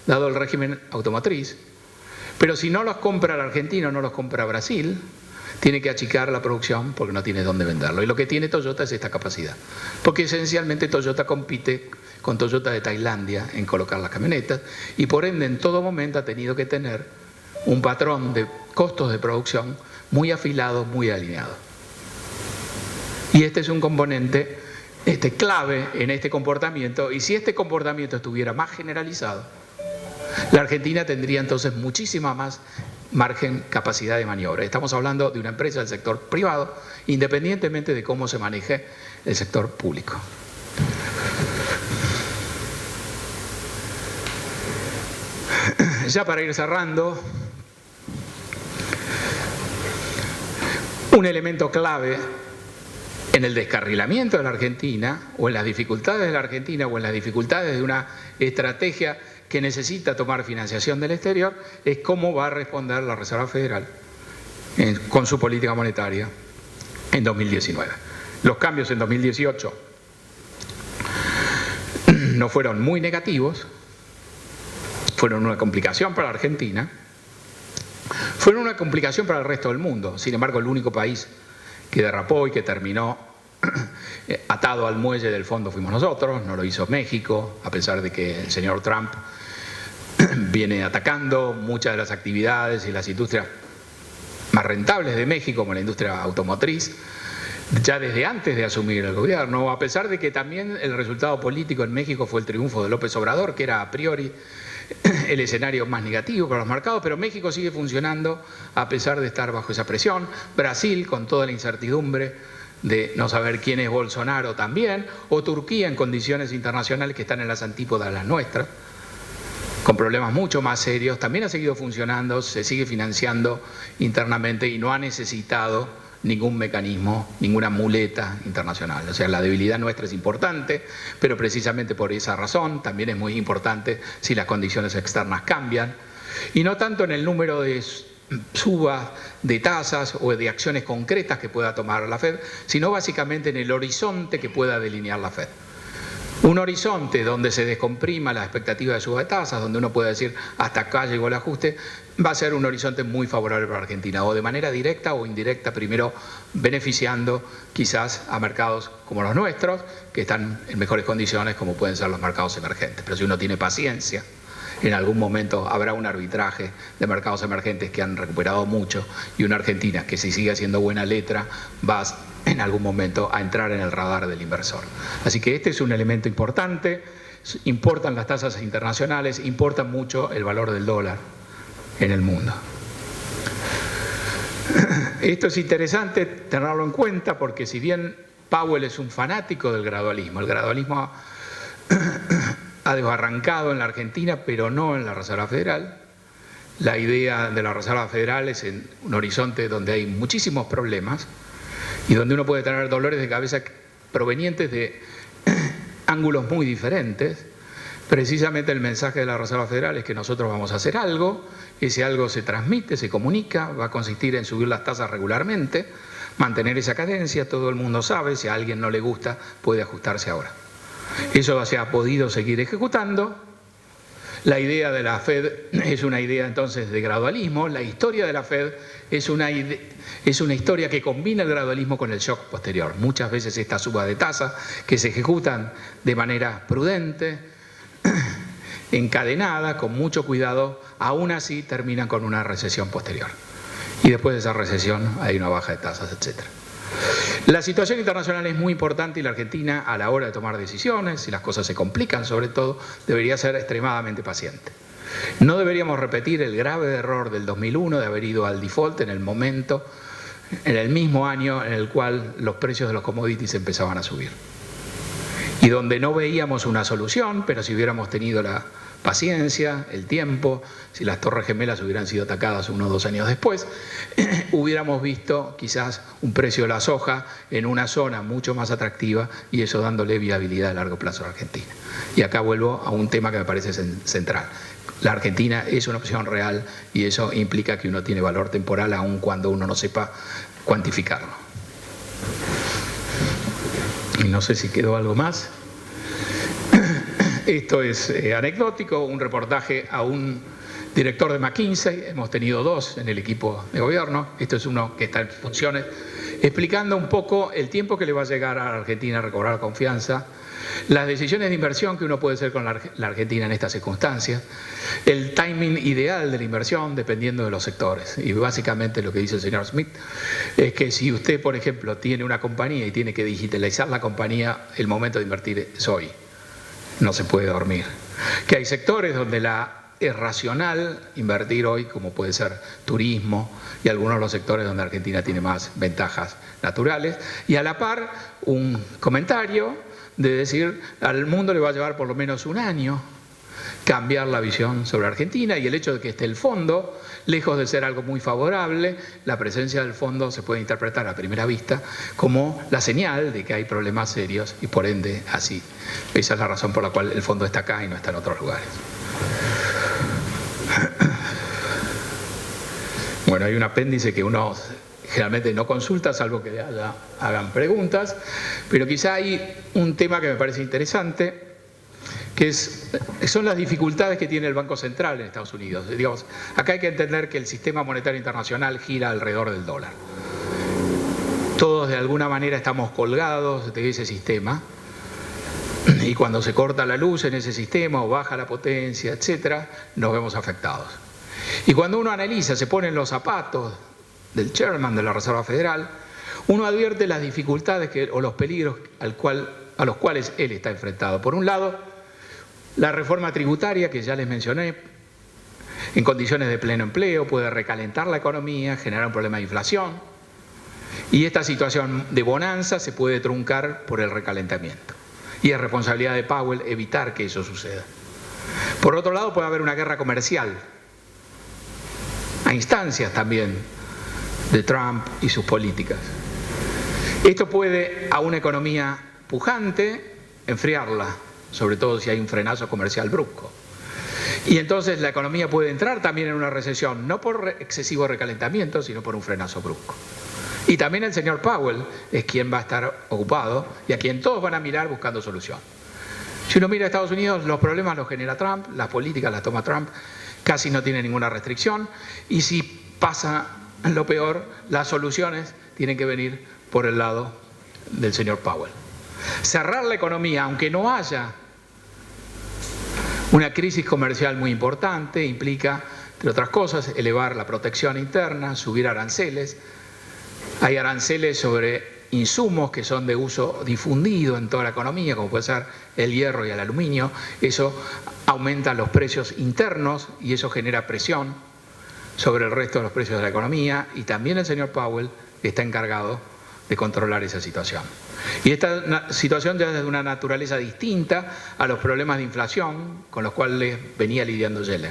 dado el régimen automotriz, pero si no los compra el argentino, no los compra Brasil, tiene que achicar la producción porque no tiene dónde venderlo. Y lo que tiene Toyota es esta capacidad, porque esencialmente Toyota compite con Toyota de Tailandia en colocar las camionetas y por ende en todo momento ha tenido que tener un patrón de costos de producción muy afilado, muy alineado. Y este es un componente clave en este comportamiento, y si este comportamiento estuviera más generalizado, la Argentina tendría entonces muchísima más margen, capacidad de maniobra. Estamos hablando de una empresa del sector privado, independientemente de cómo se maneje el sector público. Ya para ir cerrando, un elemento clave en el descarrilamiento de la Argentina, o en las dificultades de la Argentina, o en las dificultades de una estrategia que necesita tomar financiación del exterior, es cómo va a responder la Reserva Federal con su política monetaria en 2019. Los cambios en 2018 no fueron muy negativos, fueron una complicación para la Argentina, fueron una complicación para el resto del mundo. Sin embargo, el único país que derrapó y que terminó atado al muelle del fondo fuimos nosotros, no lo hizo México, a pesar de que el señor Trump viene atacando muchas de las actividades y las industrias más rentables de México, como la industria automotriz, ya desde antes de asumir el gobierno, a pesar de que también el resultado político en México fue el triunfo de López Obrador, que era a priori el escenario más negativo para los mercados, pero México sigue funcionando a pesar de estar bajo esa presión. Brasil, con toda la incertidumbre de no saber quién es Bolsonaro también, o Turquía en condiciones internacionales que están en las antípodas de las nuestras, con problemas mucho más serios, también ha seguido funcionando, se sigue financiando internamente y no ha necesitado ningún mecanismo, ninguna muleta internacional. O sea, la debilidad nuestra es importante, pero precisamente por esa razón también es muy importante si las condiciones externas cambian, y no tanto en el número de subas de tasas o de acciones concretas que pueda tomar la Fed, sino básicamente en el horizonte que pueda delinear la Fed. Un horizonte donde se descomprima la expectativa de suba de tasas, donde uno puede decir hasta acá llegó el ajuste, va a ser un horizonte muy favorable para Argentina, o de manera directa o indirecta, primero beneficiando quizás a mercados como los nuestros, que están en mejores condiciones, como pueden ser los mercados emergentes. Pero si uno tiene paciencia, en algún momento habrá un arbitraje de mercados emergentes que han recuperado mucho, y una Argentina que, si sigue haciendo buena letra, va en algún momento a entrar en el radar del inversor. Así que este es un elemento importante. Importan las tasas internacionales, importa mucho el valor del dólar en el mundo. Esto es interesante tenerlo en cuenta, porque si bien Powell es un fanático del gradualismo, el gradualismo ha desbarrancado en la Argentina, pero no en la Reserva Federal. La idea de la Reserva Federal es en un horizonte donde hay muchísimos problemas y donde uno puede tener dolores de cabeza provenientes de ángulos muy diferentes. Precisamente el mensaje de la Reserva Federal es que nosotros vamos a hacer algo, ese algo se transmite, se comunica, va a consistir en subir las tasas regularmente, mantener esa cadencia, todo el mundo sabe, si a alguien no le gusta puede ajustarse ahora. Eso se ha podido seguir ejecutando. La idea de la Fed es una idea entonces de gradualismo. La historia de la Fed es una historia que combina el gradualismo con el shock posterior. Muchas veces estas subas de tasa que se ejecutan de manera prudente, encadenada, con mucho cuidado, aún así terminan con una recesión posterior. Y después de esa recesión hay una baja de tasas, etc. La situación internacional es muy importante, y la Argentina, a la hora de tomar decisiones, si las cosas se complican sobre todo, debería ser extremadamente paciente. No deberíamos repetir el grave error del 2001 de haber ido al default en el momento, en el mismo año en el cual los precios de los commodities empezaban a subir. Y donde no veíamos una solución, pero si hubiéramos tenido la paciencia, el tiempo. Si las Torres Gemelas hubieran sido atacadas 1 o 2 años después, hubiéramos visto quizás un precio de la soja en una zona mucho más atractiva y eso dándole viabilidad a largo plazo a Argentina. Y acá vuelvo a un tema que me parece central. La Argentina es una opción real y eso implica que uno tiene valor temporal aun cuando uno no sepa cuantificarlo. Y no sé si quedó algo más. Esto es anecdótico, un reportaje a un director de McKinsey, hemos tenido 2 en el equipo de gobierno, esto es uno que está en funciones, explicando un poco el tiempo que le va a llegar a la Argentina a recobrar confianza, las decisiones de inversión que uno puede hacer con la Argentina en estas circunstancias, el timing ideal de la inversión dependiendo de los sectores. Y básicamente lo que dice el señor Smith es que si usted, por ejemplo, tiene una compañía y tiene que digitalizar la compañía, el momento de invertir es hoy. No se puede dormir. Que hay sectores donde es racional invertir hoy, como puede ser turismo y algunos de los sectores donde Argentina tiene más ventajas naturales. Y a la par, un comentario de decir, al mundo le va a llevar por lo menos un año cambiar la visión sobre Argentina y el hecho de que esté el fondo, lejos de ser algo muy favorable, la presencia del fondo se puede interpretar a primera vista como la señal de que hay problemas serios y por ende así. Esa es la razón por la cual el fondo está acá y no está en otros lugares. Bueno, hay un apéndice que uno generalmente no consulta, salvo que hagan preguntas, pero quizá hay un tema que me parece interesante, que son las dificultades que tiene el Banco Central en Estados Unidos. Digamos, acá hay que entender que el sistema monetario internacional gira alrededor del dólar. Todos de alguna manera estamos colgados de ese sistema y cuando se corta la luz en ese sistema o baja la potencia, etcétera, nos vemos afectados. Y cuando uno analiza, se pone en los zapatos del chairman de la Reserva Federal, uno advierte las dificultades o los peligros a los cuales él está enfrentado. Por un lado, la reforma tributaria, que ya les mencioné, en condiciones de pleno empleo, puede recalentar la economía, generar un problema de inflación, y esta situación de bonanza se puede truncar por el recalentamiento. Y es responsabilidad de Powell evitar que eso suceda. Por otro lado, puede haber una guerra comercial, a instancias también de Trump y sus políticas. Esto puede a una economía pujante enfriarla, sobre todo si hay un frenazo comercial brusco. Y entonces la economía puede entrar también en una recesión, no por excesivo recalentamiento, sino por un frenazo brusco. Y también el señor Powell es quien va a estar ocupado y a quien todos van a mirar buscando solución. Si uno mira a Estados Unidos, los problemas los genera Trump, las políticas las toma Trump, casi no tiene ninguna restricción, y si pasa lo peor, las soluciones tienen que venir por el lado del señor Powell. Cerrar la economía, aunque no haya una crisis comercial muy importante, implica, entre otras cosas, elevar la protección interna, subir aranceles. Hay aranceles sobre insumos que son de uso difundido en toda la economía, como puede ser el hierro y el aluminio. Eso aumenta los precios internos y eso genera presión sobre el resto de los precios de la economía, y también el señor Powell está encargado de controlar esa situación. Y esta situación ya es de una naturaleza distinta a los problemas de inflación con los cuales venía lidiando Yellen.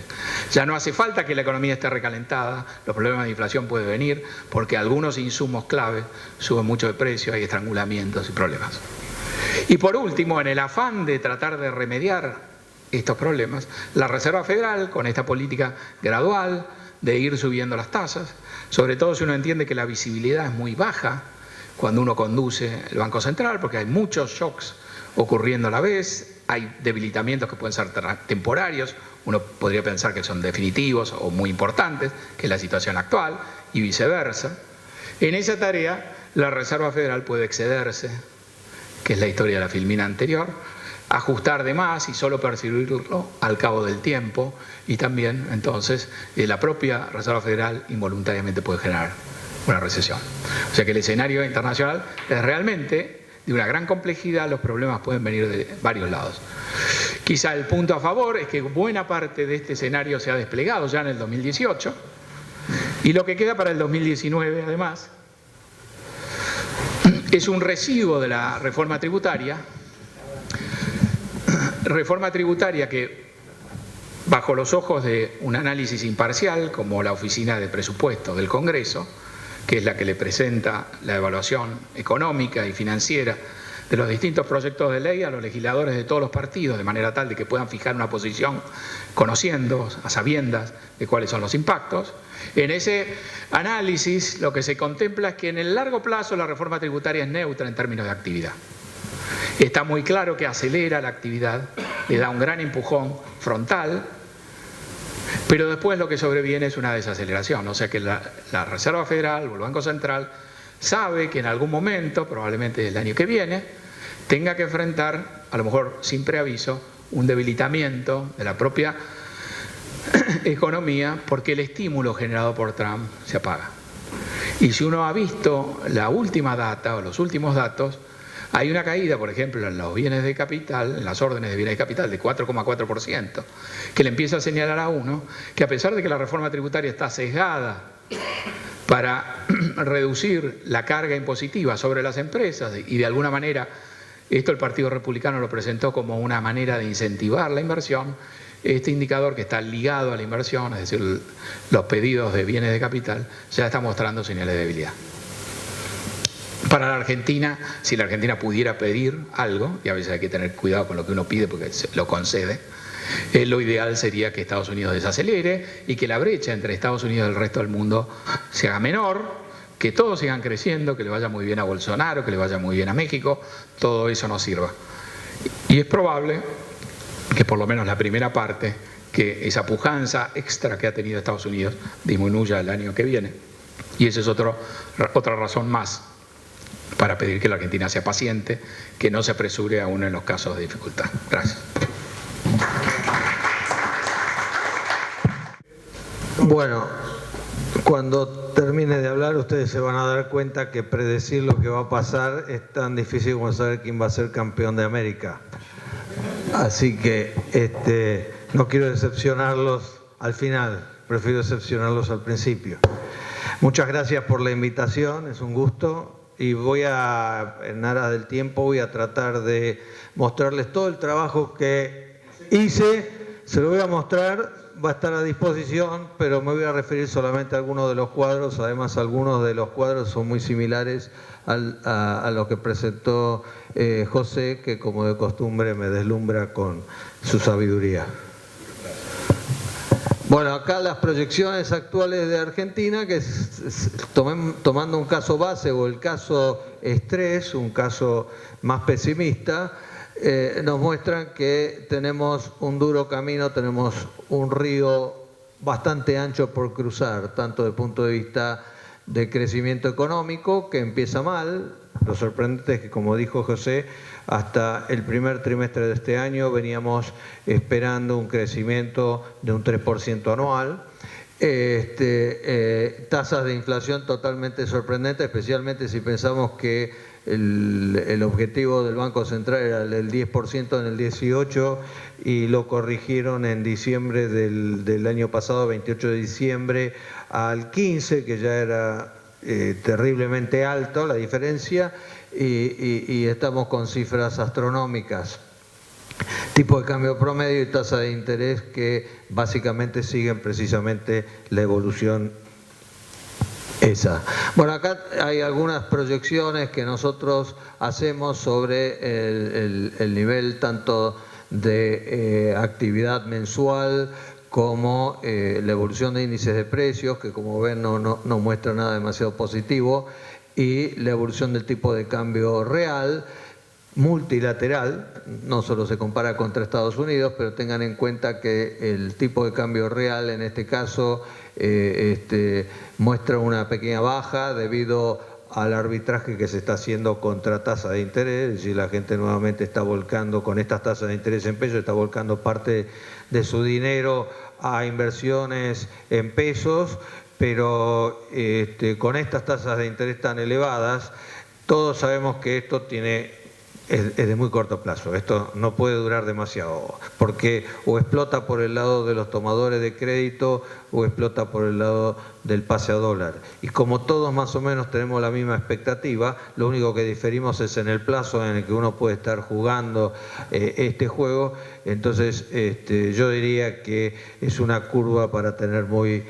Ya no hace falta que la economía esté recalentada, los problemas de inflación pueden venir porque algunos insumos clave suben mucho de precio, hay estrangulamientos y problemas. Y por último, en el afán de tratar de remediar estos problemas, la Reserva Federal, con esta política gradual de ir subiendo las tasas, sobre todo si uno entiende que la visibilidad es muy baja cuando uno conduce el Banco Central, porque hay muchos shocks ocurriendo a la vez, hay debilitamientos que pueden ser temporarios, uno podría pensar que son definitivos o muy importantes, que es la situación actual, y viceversa. En esa tarea, la Reserva Federal puede excederse, que es la historia de la filmina anterior, ajustar de más y solo percibirlo al cabo del tiempo, y también, entonces, la propia Reserva Federal involuntariamente puede generar una recesión. O sea que el escenario internacional es realmente de una gran complejidad, los problemas pueden venir de varios lados. Quizá el punto a favor es que buena parte de este escenario se ha desplegado ya en el 2018, y lo que queda para el 2019, además, es un residuo de la reforma tributaria que bajo los ojos de un análisis imparcial como la Oficina de Presupuestos del Congreso, que es la que le presenta la evaluación económica y financiera de los distintos proyectos de ley a los legisladores de todos los partidos, de manera tal de que puedan fijar una posición conociendo, a sabiendas de cuáles son los impactos. En ese análisis lo que se contempla es que en el largo plazo la reforma tributaria es neutra en términos de actividad. Está muy claro que acelera la actividad, le da un gran empujón frontal, pero después lo que sobreviene es una desaceleración, o sea que la Reserva Federal o el Banco Central sabe que en algún momento, probablemente el año que viene, tenga que enfrentar, a lo mejor sin preaviso, un debilitamiento de la propia economía porque el estímulo generado por Trump se apaga. Y si uno ha visto la última data o los últimos datos, hay una caída, por ejemplo, en los bienes de capital, en las órdenes de bienes de capital de 4,4%, que le empieza a señalar a uno que a pesar de que la reforma tributaria está sesgada para reducir la carga impositiva sobre las empresas y de alguna manera esto el Partido Republicano lo presentó como una manera de incentivar la inversión, este indicador que está ligado a la inversión, es decir, los pedidos de bienes de capital, ya está mostrando señales de debilidad. Para la Argentina, si la Argentina pudiera pedir algo, y a veces hay que tener cuidado con lo que uno pide porque lo concede, lo ideal sería que Estados Unidos desacelere y que la brecha entre Estados Unidos y el resto del mundo se haga menor, que todos sigan creciendo, que le vaya muy bien a Bolsonaro, que le vaya muy bien a México, todo eso nos sirva. Y es probable que por lo menos la primera parte, que esa pujanza extra que ha tenido Estados Unidos disminuya el año que viene. Y esa es otra razón más para pedir que la Argentina sea paciente, que no se apresure aún en los casos de dificultad. Gracias. Bueno, cuando termine de hablar ustedes se van a dar cuenta que predecir lo que va a pasar es tan difícil como saber quién va a ser campeón de América. Así que no quiero decepcionarlos al final, prefiero decepcionarlos al principio. Muchas gracias por la invitación, es un gusto. Y en aras del tiempo, voy a tratar de mostrarles todo el trabajo que hice. Se lo voy a mostrar, va a estar a disposición, pero me voy a referir solamente a algunos de los cuadros. Además, algunos de los cuadros son muy similares a lo que presentó José, que como de costumbre me deslumbra con su sabiduría. Bueno, acá las proyecciones actuales de Argentina, que tomando un caso base o el caso estrés, un caso más pesimista, nos muestran que tenemos un duro camino, tenemos un río bastante ancho por cruzar, tanto desde el punto de vista de crecimiento económico, que empieza mal. Lo sorprendente es que, como dijo José, hasta el primer trimestre de este año veníamos esperando un crecimiento de un 3% anual. Tasas de inflación totalmente sorprendentes, especialmente si pensamos que el objetivo del Banco Central era el 10% en el 18 y lo corrigieron en diciembre del año pasado, 28 de diciembre, al 15, que ya era terriblemente alto la diferencia, y estamos con cifras astronómicas. Tipo de cambio promedio y tasa de interés que básicamente siguen precisamente la evolución esa. Bueno, acá hay algunas proyecciones que nosotros hacemos sobre el nivel tanto de actividad mensual como la evolución de índices de precios, que como ven no muestra nada demasiado positivo, y la evolución del tipo de cambio real, multilateral, no solo se compara contra Estados Unidos, pero tengan en cuenta que el tipo de cambio real en este caso muestra una pequeña baja debido al arbitraje que se está haciendo contra tasa de interés, es decir, la gente nuevamente está volcando con estas tasas de interés en pesos, está volcando parte de su dinero a inversiones en pesos, pero con estas tasas de interés tan elevadas, todos sabemos que esto tiene es de muy corto plazo. Esto no puede durar demasiado, porque o explota por el lado de los tomadores de crédito o explota por el lado del pase a dólar. Y como todos más o menos tenemos la misma expectativa, lo único que diferimos es en el plazo en el que uno puede estar jugando este juego. Entonces yo diría que es una curva para tener muy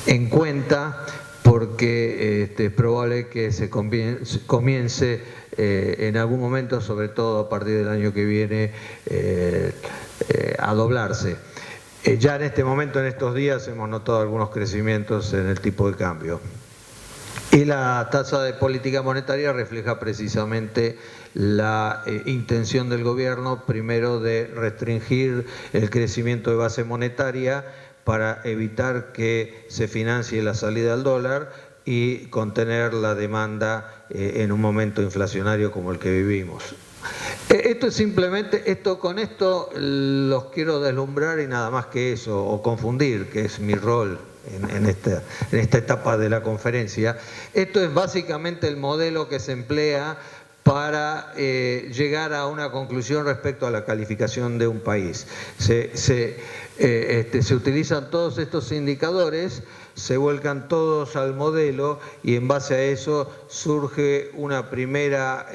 en cuenta, porque es probable que se comience en algún momento, sobre todo a partir del año que viene, a doblarse. Ya en este momento, en estos días, hemos notado algunos crecimientos en el tipo de cambio. Y la tasa de política monetaria refleja precisamente la intención del gobierno, primero, de restringir el crecimiento de base monetaria para evitar que se financie la salida al dólar y contener la demanda en un momento inflacionario como el que vivimos. Esto es simplemente, con esto los quiero deslumbrar y nada más que eso, o confundir, que es mi rol en esta etapa de la conferencia. Esto es básicamente el modelo que se emplea para llegar a una conclusión respecto a la calificación de un país. Se utilizan todos estos indicadores, se vuelcan todos al modelo y en base a eso surge una primera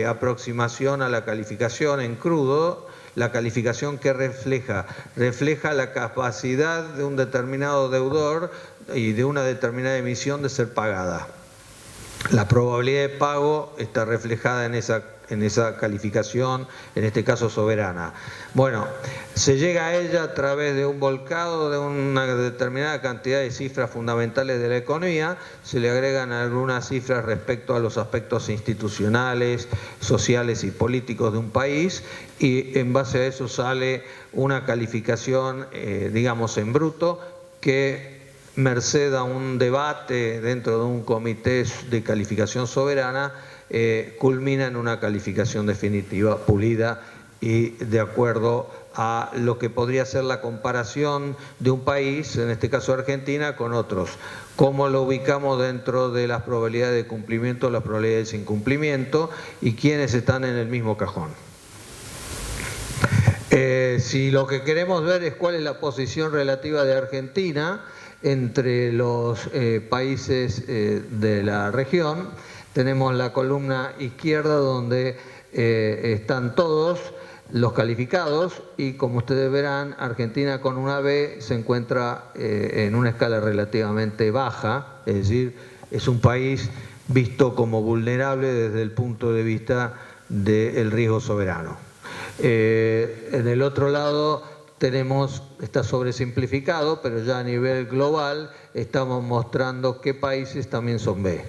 aproximación a la calificación en crudo, la calificación que refleja la capacidad de un determinado deudor y de una determinada emisión de ser pagada. La probabilidad de pago está reflejada en esa calificación, en este caso soberana. Bueno, se llega a ella a través de un volcado de una determinada cantidad de cifras fundamentales de la economía, se le agregan algunas cifras respecto a los aspectos institucionales, sociales y políticos de un país, y en base a eso sale una calificación, digamos en bruto, que merced a un debate dentro de un comité de calificación soberana, culmina en una calificación definitiva, pulida y de acuerdo a lo que podría ser la comparación de un país, en este caso Argentina, con otros. Cómo lo ubicamos dentro de las probabilidades de cumplimiento, las probabilidades de incumplimiento y quiénes están en el mismo cajón. Si lo que queremos ver es cuál es la posición relativa de Argentina entre los países de la región, tenemos la columna izquierda donde están todos los calificados y como ustedes verán, Argentina con una B se encuentra en una escala relativamente baja, es decir, es un país visto como vulnerable desde el punto de vista del riesgo soberano. En el otro lado está sobresimplificado, pero ya a nivel global estamos mostrando qué países también son B.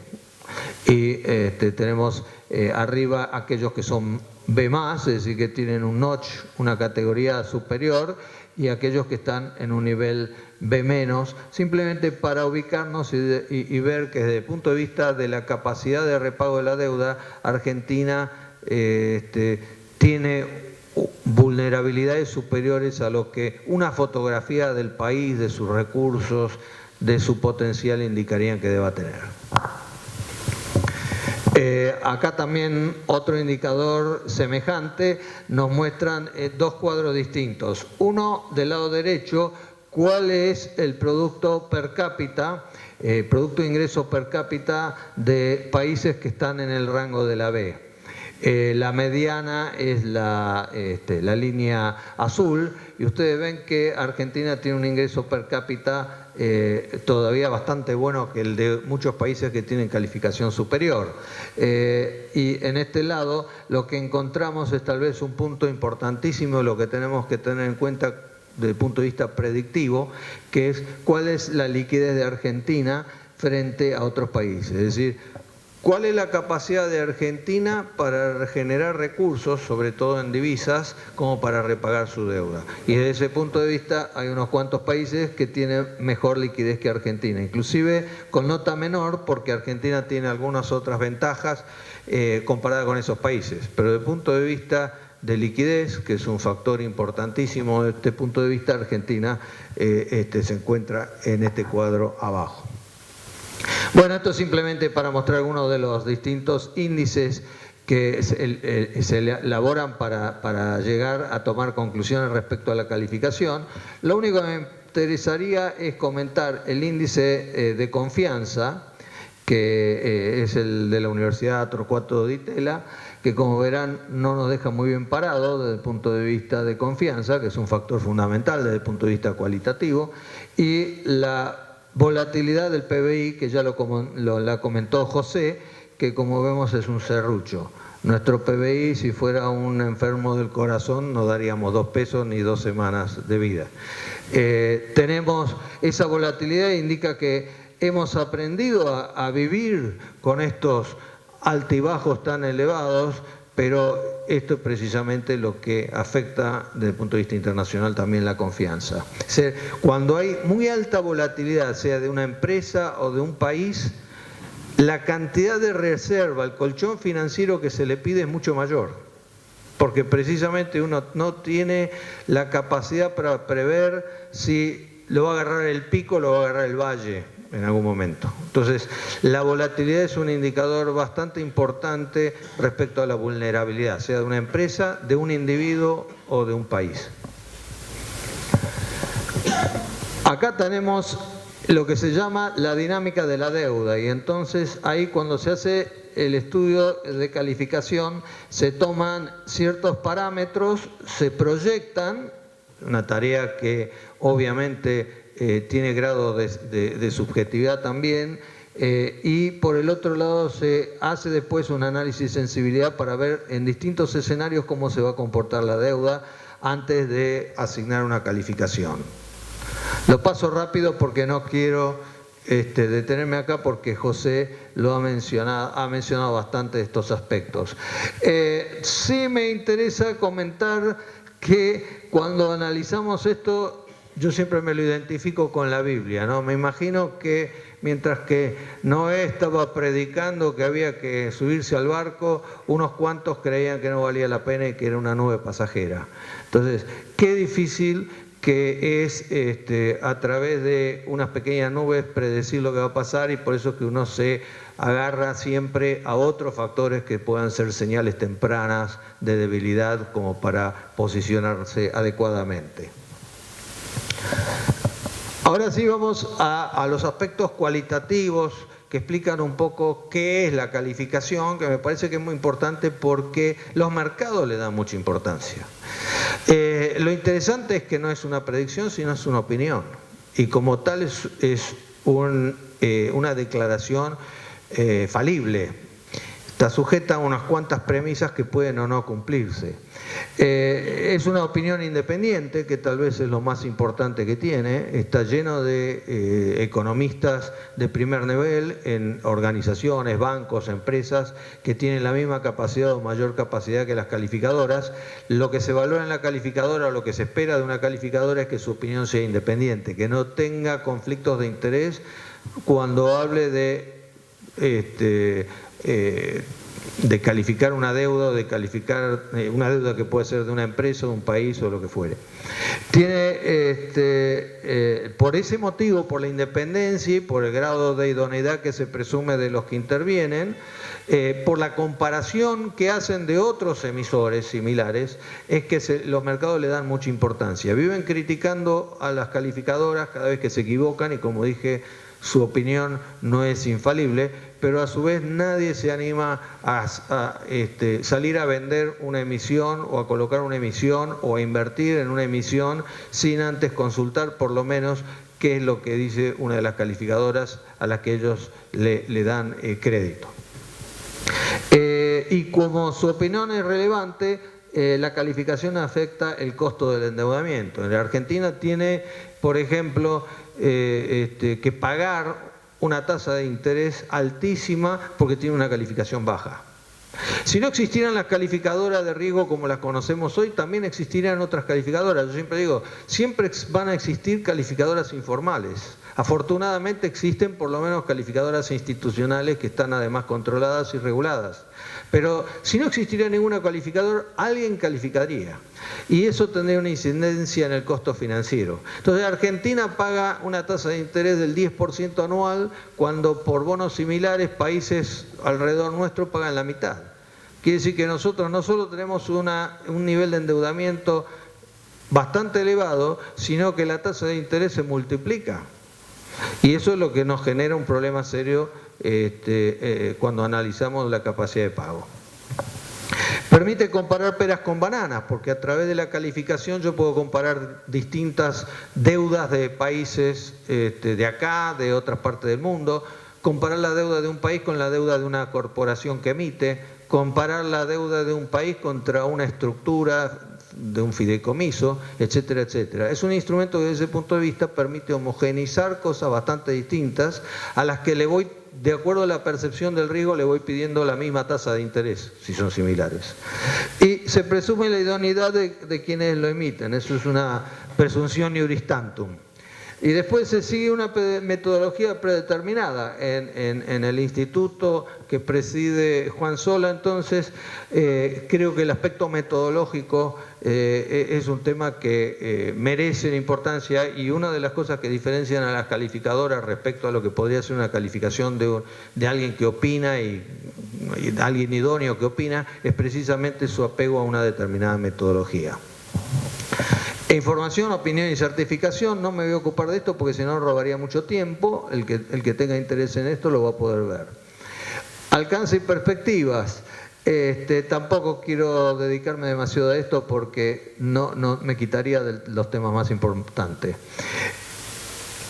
Y tenemos arriba aquellos que son B+, es decir, que tienen un notch, una categoría superior, y aquellos que están en un nivel B-, simplemente para ubicarnos y ver que desde el punto de vista de la capacidad de repago de la deuda, Argentina tiene vulnerabilidades superiores a lo que una fotografía del país, de sus recursos, de su potencial indicarían que deba tener. Acá también otro indicador semejante, nos muestran dos cuadros distintos. Uno del lado derecho, cuál es el producto per cápita, producto de ingreso per cápita de países que están en el rango de la B. La mediana es la línea azul y ustedes ven que Argentina tiene un ingreso per cápita todavía bastante bueno que el de muchos países que tienen calificación superior. Y en este lado lo que encontramos es tal vez un punto importantísimo, lo que tenemos que tener en cuenta desde el punto de vista predictivo, que es cuál es la liquidez de Argentina frente a otros países. Es decir, ¿cuál es la capacidad de Argentina para generar recursos, sobre todo en divisas, como para repagar su deuda? Y desde ese punto de vista hay unos cuantos países que tienen mejor liquidez que Argentina, inclusive con nota menor porque Argentina tiene algunas otras ventajas comparada con esos países. Pero desde el punto de vista de liquidez, que es un factor importantísimo desde este punto de vista, Argentina se encuentra en este cuadro abajo. Bueno, esto simplemente para mostrar algunos de los distintos índices que se elaboran para llegar a tomar conclusiones respecto a la calificación. Lo único que me interesaría es comentar el índice de confianza, que es el de la Universidad Torcuato Di Tella, que como verán no nos deja muy bien parados desde el punto de vista de confianza, que es un factor fundamental desde el punto de vista cualitativo, y la volatilidad del PBI, que ya la comentó José, que como vemos es un serrucho. Nuestro PBI, si fuera un enfermo del corazón, no daríamos 2 pesos ni 2 semanas de vida. Tenemos esa volatilidad, indica que hemos aprendido a vivir con estos altibajos tan elevados, pero esto es precisamente lo que afecta desde el punto de vista internacional también la confianza. Es decir, cuando hay muy alta volatilidad, sea de una empresa o de un país, la cantidad de reserva, el colchón financiero que se le pide es mucho mayor, porque precisamente uno no tiene la capacidad para prever si lo va a agarrar el pico o lo va a agarrar el valle en algún momento. Entonces, la volatilidad es un indicador bastante importante respecto a la vulnerabilidad, sea de una empresa, de un individuo o de un país. Acá tenemos lo que se llama la dinámica de la deuda, y entonces ahí cuando se hace el estudio de calificación se toman ciertos parámetros, se proyectan, una tarea que obviamente tiene grado de subjetividad también, y por el otro lado se hace después un análisis de sensibilidad para ver en distintos escenarios cómo se va a comportar la deuda antes de asignar una calificación. Lo paso rápido porque no quiero detenerme acá, porque José lo ha mencionado bastante de estos aspectos. Sí me interesa comentar que cuando analizamos esto, yo siempre me lo identifico con la Biblia, ¿no? Me imagino que mientras que Noé estaba predicando que había que subirse al barco, unos cuantos creían que no valía la pena y que era una nube pasajera. Entonces, qué difícil que es a través de unas pequeñas nubes predecir lo que va a pasar, y por eso es que uno se agarra siempre a otros factores que puedan ser señales tempranas de debilidad como para posicionarse adecuadamente. Ahora sí vamos a los aspectos cualitativos que explican un poco qué es la calificación, que me parece que es muy importante porque los mercados le dan mucha importancia. Lo interesante es que no es una predicción, sino es una opinión, y como tal es una declaración falible. Está sujeta a unas cuantas premisas que pueden o no cumplirse. Es una opinión independiente, que tal vez es lo más importante que tiene. Está lleno de economistas de primer nivel en organizaciones, bancos, empresas que tienen la misma capacidad o mayor capacidad que las calificadoras. Lo que se valora en la calificadora, o lo que se espera de una calificadora, es que su opinión sea independiente, que no tenga conflictos de interés cuando hable de calificar una deuda, o de calificar una deuda que puede ser de una empresa, de un país o lo que fuere. Tiene, por ese motivo, por la independencia y por el grado de idoneidad que se presume de los que intervienen, por la comparación que hacen de otros emisores similares, es que los mercados le dan mucha importancia. Viven criticando a las calificadoras cada vez que se equivocan, y como dije, su opinión no es infalible, pero a su vez nadie se anima a salir a vender una emisión, o a colocar una emisión, o a invertir en una emisión sin antes consultar por lo menos qué es lo que dice una de las calificadoras a las que ellos le dan crédito. Y como su opinión es relevante, la calificación afecta el costo del endeudamiento. En la Argentina tiene, por ejemplo, que pagar una tasa de interés altísima porque tiene una calificación baja. Si no existieran las calificadoras de riesgo como las conocemos hoy, también existirían otras calificadoras. Yo siempre digo, siempre van a existir calificadoras informales. Afortunadamente existen por lo menos calificadoras institucionales que están además controladas y reguladas. Pero si no existiría ninguna calificadora, alguien calificaría. Y eso tendría una incidencia en el costo financiero. Entonces Argentina paga una tasa de interés del 10% anual, cuando por bonos similares países alrededor nuestro pagan la mitad. Quiere decir que nosotros no solo tenemos un nivel de endeudamiento bastante elevado, sino que la tasa de interés se multiplica. Y eso es lo que nos genera un problema serio cuando analizamos la capacidad de pago. Permite comparar peras con bananas, porque a través de la calificación yo puedo comparar distintas deudas de países de acá, de otras partes del mundo, comparar la deuda de un país con la deuda de una corporación que emite, comparar la deuda de un país contra una estructura de un fideicomiso, etcétera, etcétera. Es un instrumento que desde ese punto de vista permite homogeneizar cosas bastante distintas a las que le voy, de acuerdo a la percepción del riesgo, le voy pidiendo la misma tasa de interés, si son similares. Y se presume la idoneidad de quienes lo emiten, eso es una presunción iuris tantum. Y después se sigue una metodología predeterminada en el instituto que preside Juan Sola. Entonces, creo que el aspecto metodológico es un tema que merece importancia, y una de las cosas que diferencian a las calificadoras respecto a lo que podría ser una calificación de alguien que opina y alguien idóneo que opina es precisamente su apego a una determinada metodología. Información, opinión y certificación, no me voy a ocupar de esto porque si no robaría mucho tiempo. El que tenga interés en esto lo va a poder ver. Alcance y perspectivas. Tampoco quiero dedicarme demasiado a esto porque no me quitaría de los temas más importantes.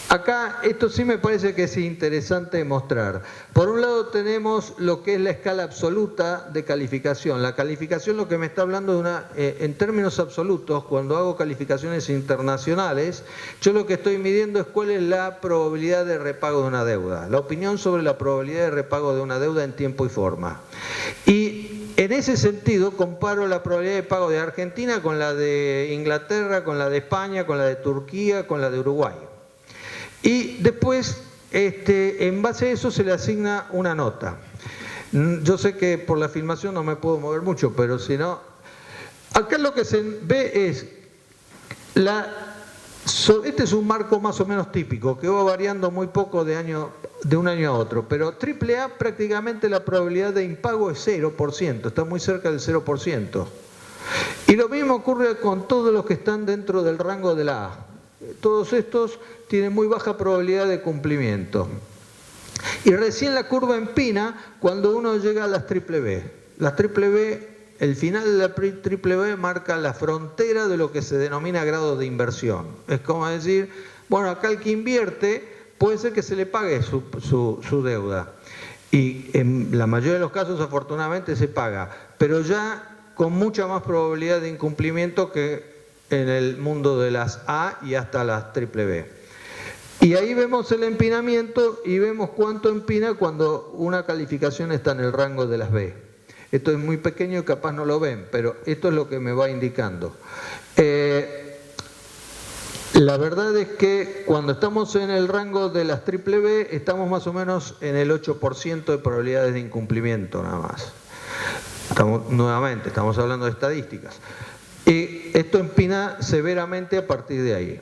Acá esto sí me parece que es interesante mostrar. Por un lado tenemos lo que es la escala absoluta de calificación. La calificación lo que me está hablando en términos absolutos, cuando hago calificaciones internacionales, yo lo que estoy midiendo es cuál es la probabilidad de repago de una deuda. La opinión sobre la probabilidad de repago de una deuda en tiempo y forma. Y en ese sentido comparo la probabilidad de pago de Argentina con la de Inglaterra, con la de España, con la de Turquía, con la de Uruguay. Y después, en base a eso se le asigna una nota. Yo sé que por la filmación no me puedo mover mucho, pero si no... Acá lo que se ve es... Este es un marco más o menos típico, que va variando muy poco de un año a otro, pero AAA prácticamente la probabilidad de impago es 0%, está muy cerca del 0%. Y lo mismo ocurre con todos los que están dentro del rango de la A. Todos estos tienen muy baja probabilidad de cumplimiento. Y recién la curva empina cuando uno llega a las triple B. Las triple B, el final de la triple B marca la frontera de lo que se denomina grado de inversión. Es como decir, bueno, acá el que invierte puede ser que se le pague su deuda. Y en la mayoría de los casos afortunadamente se paga, pero ya con mucha más probabilidad de incumplimiento que en el mundo de las A y hasta las triple B. Y ahí vemos el empinamiento y vemos cuánto empina cuando una calificación está en el rango de las B. Esto es muy pequeño y capaz no lo ven, pero esto es lo que me va indicando. La verdad es que cuando estamos en el rango de las triple B, estamos más o menos en el 8% de probabilidades de incumplimiento nada más. Nuevamente, estamos hablando de estadísticas. Y esto empina severamente a partir de ahí.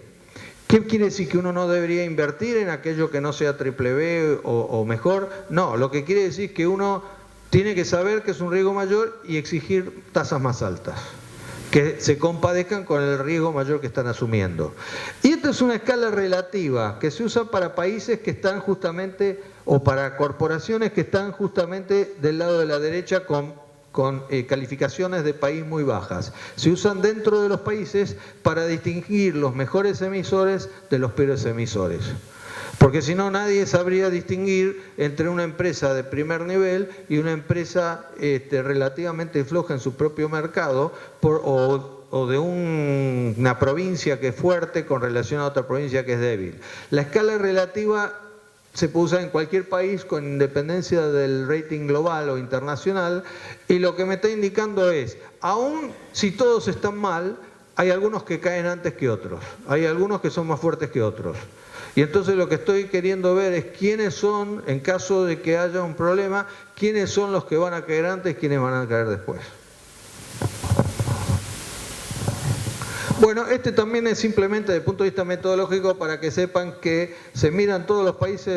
¿Qué quiere decir? ¿Que uno no debería invertir en aquello que no sea triple B o mejor? No, lo que quiere decir es que uno tiene que saber que es un riesgo mayor y exigir tasas más altas, que se compadezcan con el riesgo mayor que están asumiendo. Y esta es una escala relativa que se usa para países que están justamente, o para corporaciones que están justamente del lado de la derecha con calificaciones de país muy bajas. Se usan dentro de los países para distinguir los mejores emisores de los peores emisores. Porque si no, nadie sabría distinguir entre una empresa de primer nivel y una empresa relativamente floja en su propio mercado o de una provincia que es fuerte con relación a otra provincia que es débil. La escala relativa se puede usar en cualquier país con independencia del rating global o internacional, y lo que me está indicando es, aun si todos están mal, hay algunos que caen antes que otros, hay algunos que son más fuertes que otros. Y entonces lo que estoy queriendo ver es quiénes son, en caso de que haya un problema, quiénes son los que van a caer antes y quiénes van a caer después. Bueno, este también es simplemente desde el punto de vista metodológico para que sepan que se miran todos los países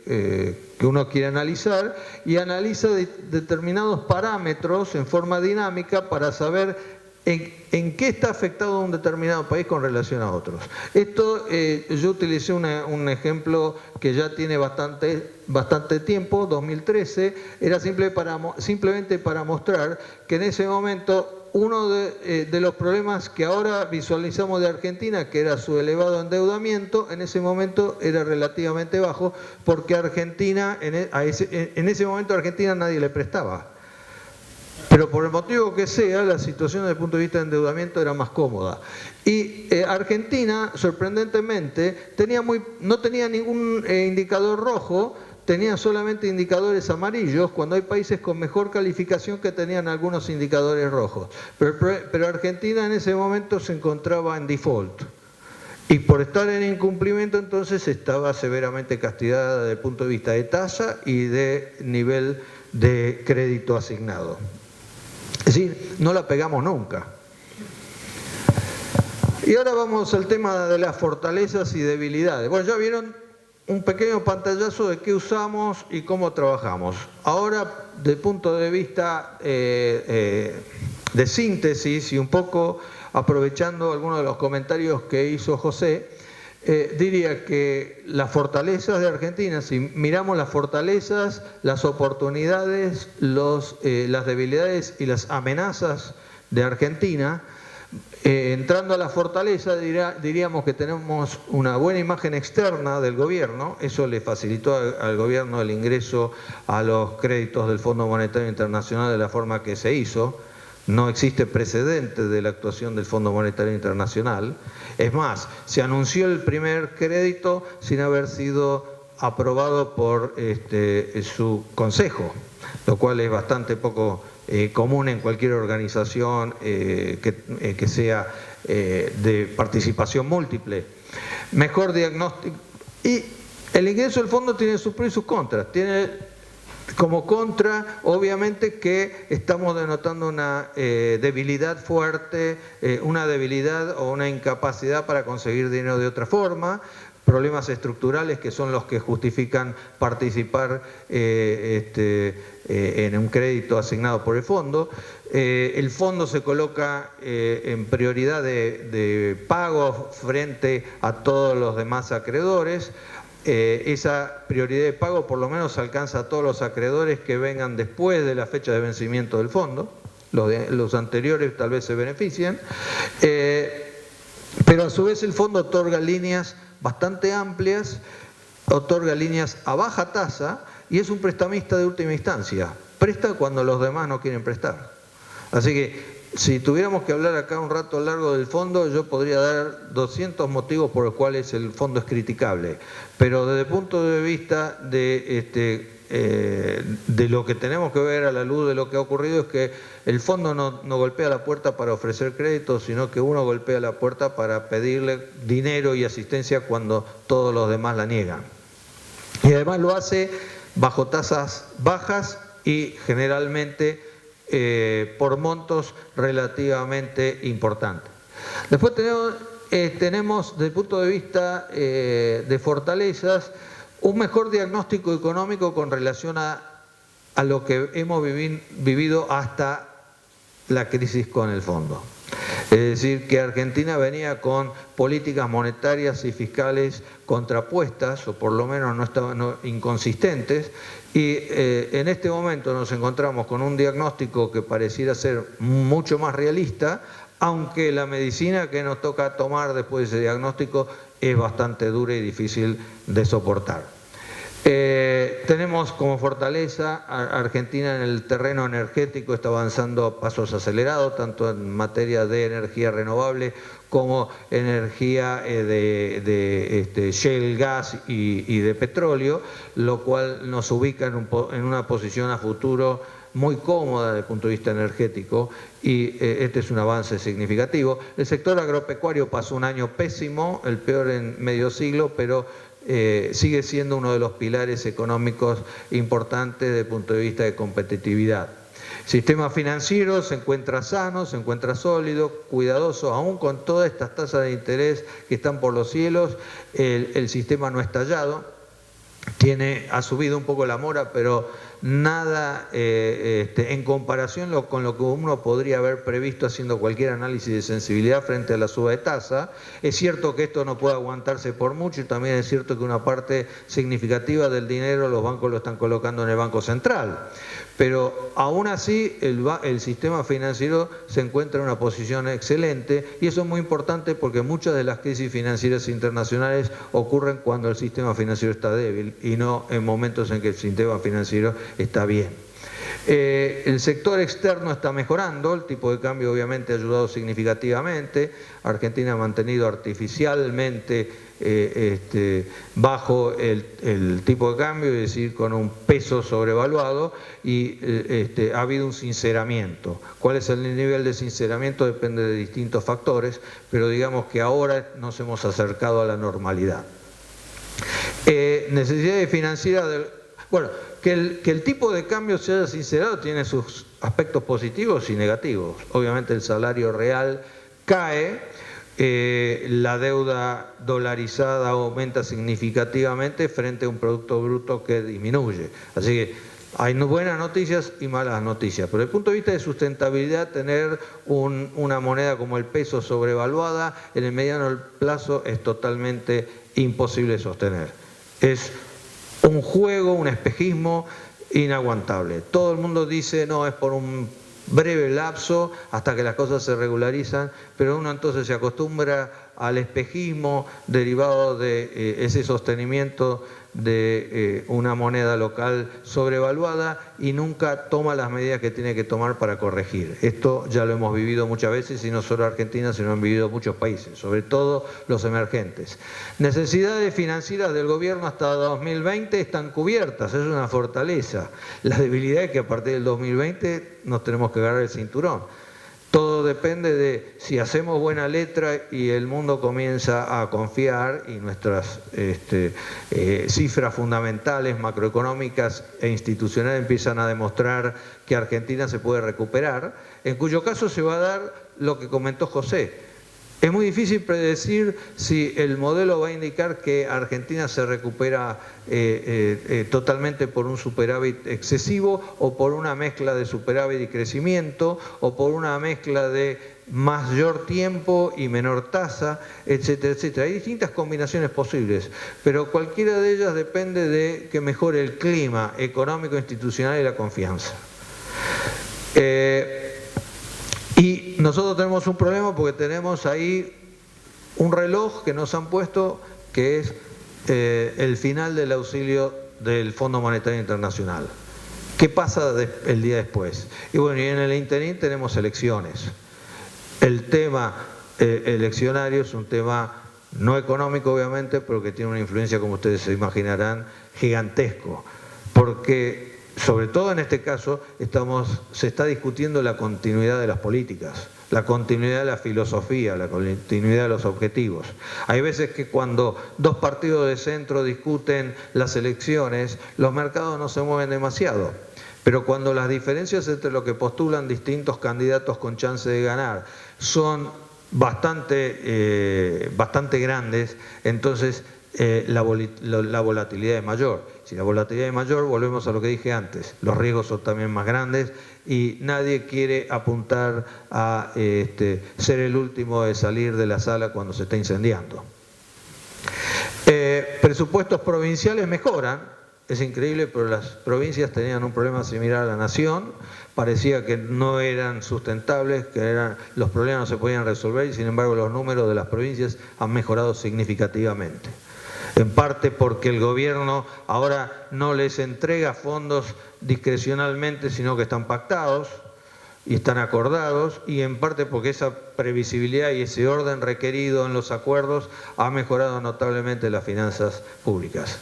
que uno quiere analizar y analiza determinados parámetros en forma dinámica para saber en qué está afectado un determinado país con relación a otros. Esto yo utilicé un ejemplo que ya tiene bastante tiempo, 2013, era simplemente para mostrar que en ese momento uno de los problemas que ahora visualizamos de Argentina, que era su elevado endeudamiento, en ese momento era relativamente bajo, porque Argentina, en ese momento a Argentina nadie le prestaba. Pero por el motivo que sea, la situación desde el punto de vista de endeudamiento era más cómoda. Y Argentina, sorprendentemente, no tenía ningún indicador rojo, tenía solamente indicadores amarillos, cuando hay países con mejor calificación que tenían algunos indicadores rojos. Pero Argentina en ese momento se encontraba en default. Y por estar en incumplimiento entonces estaba severamente castigada desde el punto de vista de tasa y de nivel de crédito asignado. Es decir, no la pegamos nunca. Y ahora vamos al tema de las fortalezas y debilidades. Bueno, ya vieron un pequeño pantallazo de qué usamos y cómo trabajamos. Ahora, desde el punto de vista de síntesis y un poco aprovechando algunos de los comentarios que hizo José, diría que las fortalezas de Argentina, si miramos las fortalezas, las oportunidades, las debilidades y las amenazas de Argentina, entrando a la fortaleza diríamos que tenemos una buena imagen externa del gobierno, eso le facilitó al gobierno el ingreso a los créditos del Fondo Monetario Internacional de la forma que se hizo. No existe precedente de la actuación del Fondo Monetario Internacional. Es más, se anunció el primer crédito sin haber sido aprobado por su consejo, lo cual es bastante poco común en cualquier organización que sea de participación múltiple. Mejor diagnóstico. Y el ingreso del fondo tiene sus pros y sus contras. Tiene como contra, obviamente, que estamos denotando una debilidad fuerte, una debilidad o una incapacidad para conseguir dinero de otra forma, problemas estructurales que son los que justifican participar en un crédito asignado por el fondo. El fondo se coloca en prioridad de pago frente a todos los demás acreedores. Esa prioridad de pago por lo menos alcanza a todos los acreedores que vengan después de la fecha de vencimiento del fondo. Los anteriores tal vez se benefician, pero a su vez el fondo otorga líneas bastante amplias, otorga líneas a baja tasa y es un prestamista de última instancia. Presta cuando los demás no quieren prestar. Así que si tuviéramos que hablar acá un rato largo del fondo, yo podría dar 200 motivos por los cuales el fondo es criticable. Pero desde el punto de vista de lo que tenemos que ver a la luz de lo que ha ocurrido es que el fondo no golpea la puerta para ofrecer crédito, sino que uno golpea la puerta para pedirle dinero y asistencia cuando todos los demás la niegan. Y además lo hace bajo tasas bajas y generalmente por montos relativamente importantes. Después tenemos desde el punto de vista de fortalezas un mejor diagnóstico económico con relación a lo que hemos vivido hasta la crisis con el fondo. Es decir, que Argentina venía con políticas monetarias y fiscales contrapuestas, o por lo menos inconsistentes, y en este momento nos encontramos con un diagnóstico que pareciera ser mucho más realista, aunque la medicina que nos toca tomar después de ese diagnóstico es bastante dura y difícil de soportar. Tenemos como fortaleza Argentina en el terreno energético, está avanzando a pasos acelerados, tanto en materia de energía renovable como energía de shale gas y de petróleo, lo cual nos ubica en una posición a futuro muy cómoda desde el punto de vista energético y este es un avance significativo. El sector agropecuario pasó un año pésimo, el peor en medio siglo, pero sigue siendo uno de los pilares económicos importantes desde el punto de vista de competitividad. El sistema financiero se encuentra sano, se encuentra sólido, cuidadoso, aún con todas estas tasas de interés que están por los cielos, el sistema no ha estallado, ha subido un poco la mora, pero nada en comparación con lo que uno podría haber previsto haciendo cualquier análisis de sensibilidad frente a la suba de tasa. Es cierto que esto no puede aguantarse por mucho y también es cierto que una parte significativa del dinero los bancos lo están colocando en el Banco Central. Pero aún así el sistema financiero se encuentra en una posición excelente y eso es muy importante porque muchas de las crisis financieras internacionales ocurren cuando el sistema financiero está débil y no en momentos en que el sistema financiero está bien. El sector externo está mejorando, el tipo de cambio obviamente ha ayudado significativamente, Argentina ha mantenido artificialmente bajo el tipo de cambio, es decir, con un peso sobrevaluado y ha habido un sinceramiento. ¿Cuál es el nivel de sinceramiento? Depende de distintos factores, pero digamos que ahora nos hemos acercado a la normalidad. Necesidades financieras bueno, que el tipo de cambio se haya sincerado tiene sus aspectos positivos y negativos. Obviamente el salario real cae, la deuda dolarizada aumenta significativamente frente a un Producto Bruto que disminuye. Así que hay buenas noticias y malas noticias. Pero desde el punto de vista de sustentabilidad, tener una moneda como el peso sobrevaluada en el mediano plazo es totalmente imposible de sostener. Es un juego, un espejismo inaguantable. Todo el mundo dice, no, es por un breve lapso hasta que las cosas se regularizan, pero uno entonces se acostumbra al espejismo derivado de ese sostenimiento de una moneda local sobrevaluada y nunca toma las medidas que tiene que tomar para corregir. Esto ya lo hemos vivido muchas veces y no solo Argentina, sino han vivido muchos países, sobre todo los emergentes. Necesidades financieras del gobierno hasta 2020 están cubiertas, es una fortaleza. La debilidad es que a partir del 2020 nos tenemos que agarrar el cinturón. Todo depende de si hacemos buena letra y el mundo comienza a confiar y nuestras cifras fundamentales, macroeconómicas e institucionales empiezan a demostrar que Argentina se puede recuperar, en cuyo caso se va a dar lo que comentó José. Es muy difícil predecir si el modelo va a indicar que Argentina se recupera totalmente por un superávit excesivo o por una mezcla de superávit y crecimiento o por una mezcla de mayor tiempo y menor tasa, etcétera, etcétera. Hay distintas combinaciones posibles, pero cualquiera de ellas depende de que mejore el clima económico, institucional y la confianza. Y nosotros tenemos un problema porque tenemos ahí un reloj que nos han puesto que es el final del auxilio del Fondo Monetario Internacional. ¿Qué pasa el día después? Y bueno, y en el interín tenemos elecciones. El tema eleccionario es un tema no económico obviamente, pero que tiene una influencia, como ustedes se imaginarán, gigantesco. Porque sobre todo en este caso se está discutiendo la continuidad de las políticas, la continuidad de la filosofía, la continuidad de los objetivos. Hay veces que cuando dos partidos de centro discuten las elecciones, los mercados no se mueven demasiado. Pero cuando las diferencias entre lo que postulan distintos candidatos con chance de ganar son bastante grandes, entonces la volatilidad es mayor. Si la volatilidad es mayor, volvemos a lo que dije antes, los riesgos son también más grandes y nadie quiere apuntar a ser el último de salir de la sala cuando se está incendiando. Presupuestos provinciales mejoran, es increíble, pero las provincias tenían un problema similar a la nación, parecía que no eran sustentables, los problemas no se podían resolver y sin embargo los números de las provincias han mejorado significativamente. En parte porque el gobierno ahora no les entrega fondos discrecionalmente, sino que están pactados y están acordados, y en parte porque esa previsibilidad y ese orden requerido en los acuerdos ha mejorado notablemente las finanzas públicas.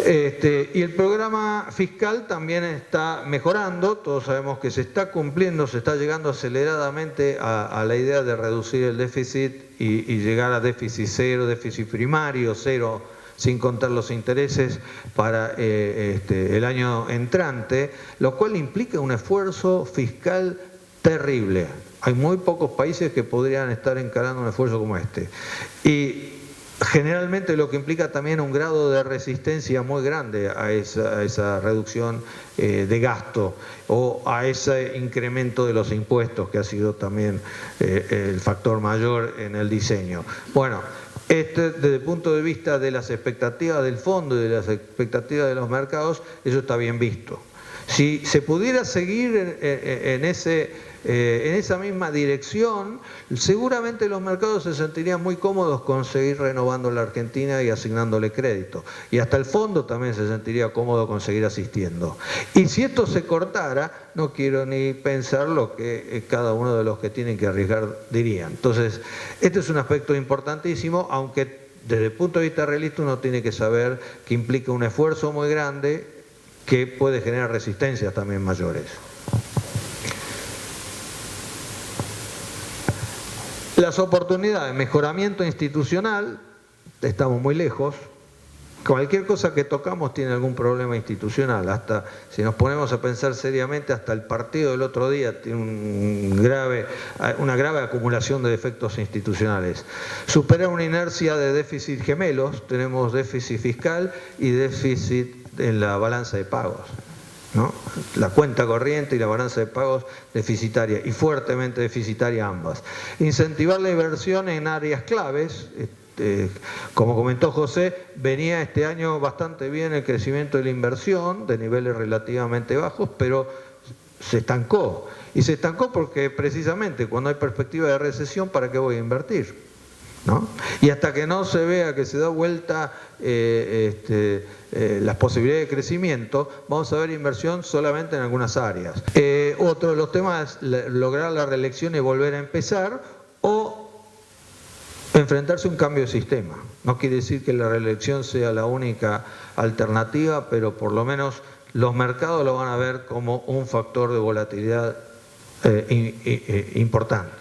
Y el programa fiscal también está mejorando, todos sabemos que se está cumpliendo, se está llegando aceleradamente a la idea de reducir el déficit y llegar a déficit cero, déficit primario, cero, sin contar los intereses para el año entrante, lo cual implica un esfuerzo fiscal terrible. Hay muy pocos países que podrían estar encarando un esfuerzo como este. Y generalmente lo que implica también un grado de resistencia muy grande a esa reducción de gasto o a ese incremento de los impuestos, que ha sido también el factor mayor en el diseño. Bueno, desde el punto de vista de las expectativas del fondo y de las expectativas de los mercados, eso está bien visto. Si se pudiera seguir en esa misma dirección, seguramente los mercados se sentirían muy cómodos con seguir renovando la Argentina y asignándole crédito. Y hasta el fondo también se sentiría cómodo con seguir asistiendo. Y si esto se cortara, no quiero ni pensar lo que cada uno de los que tienen que arriesgar dirían. Entonces, este es un aspecto importantísimo, aunque desde el punto de vista realista uno tiene que saber que implica un esfuerzo muy grande que puede generar resistencias también mayores. Las oportunidades, mejoramiento institucional, estamos muy lejos. Cualquier cosa que tocamos tiene algún problema institucional. Hasta si nos ponemos a pensar seriamente, hasta el partido del otro día tiene una grave acumulación de defectos institucionales. Superar una inercia de déficit gemelos, tenemos déficit fiscal y déficit en la balanza de pagos, ¿no? La cuenta corriente y la balanza de pagos deficitaria, y fuertemente deficitaria ambas. Incentivar la inversión en áreas claves, como comentó José, venía este año bastante bien el crecimiento de la inversión, de niveles relativamente bajos, pero se estancó. Y se estancó porque precisamente cuando hay perspectiva de recesión, ¿para qué voy a invertir? ¿No? Y hasta que no se vea que se da vuelta las posibilidades de crecimiento, vamos a ver inversión solamente en algunas áreas. Otro de los temas es lograr la reelección y volver a empezar, o enfrentarse a un cambio de sistema. No quiere decir que la reelección sea la única alternativa, pero por lo menos los mercados lo van a ver como un factor de volatilidad importante.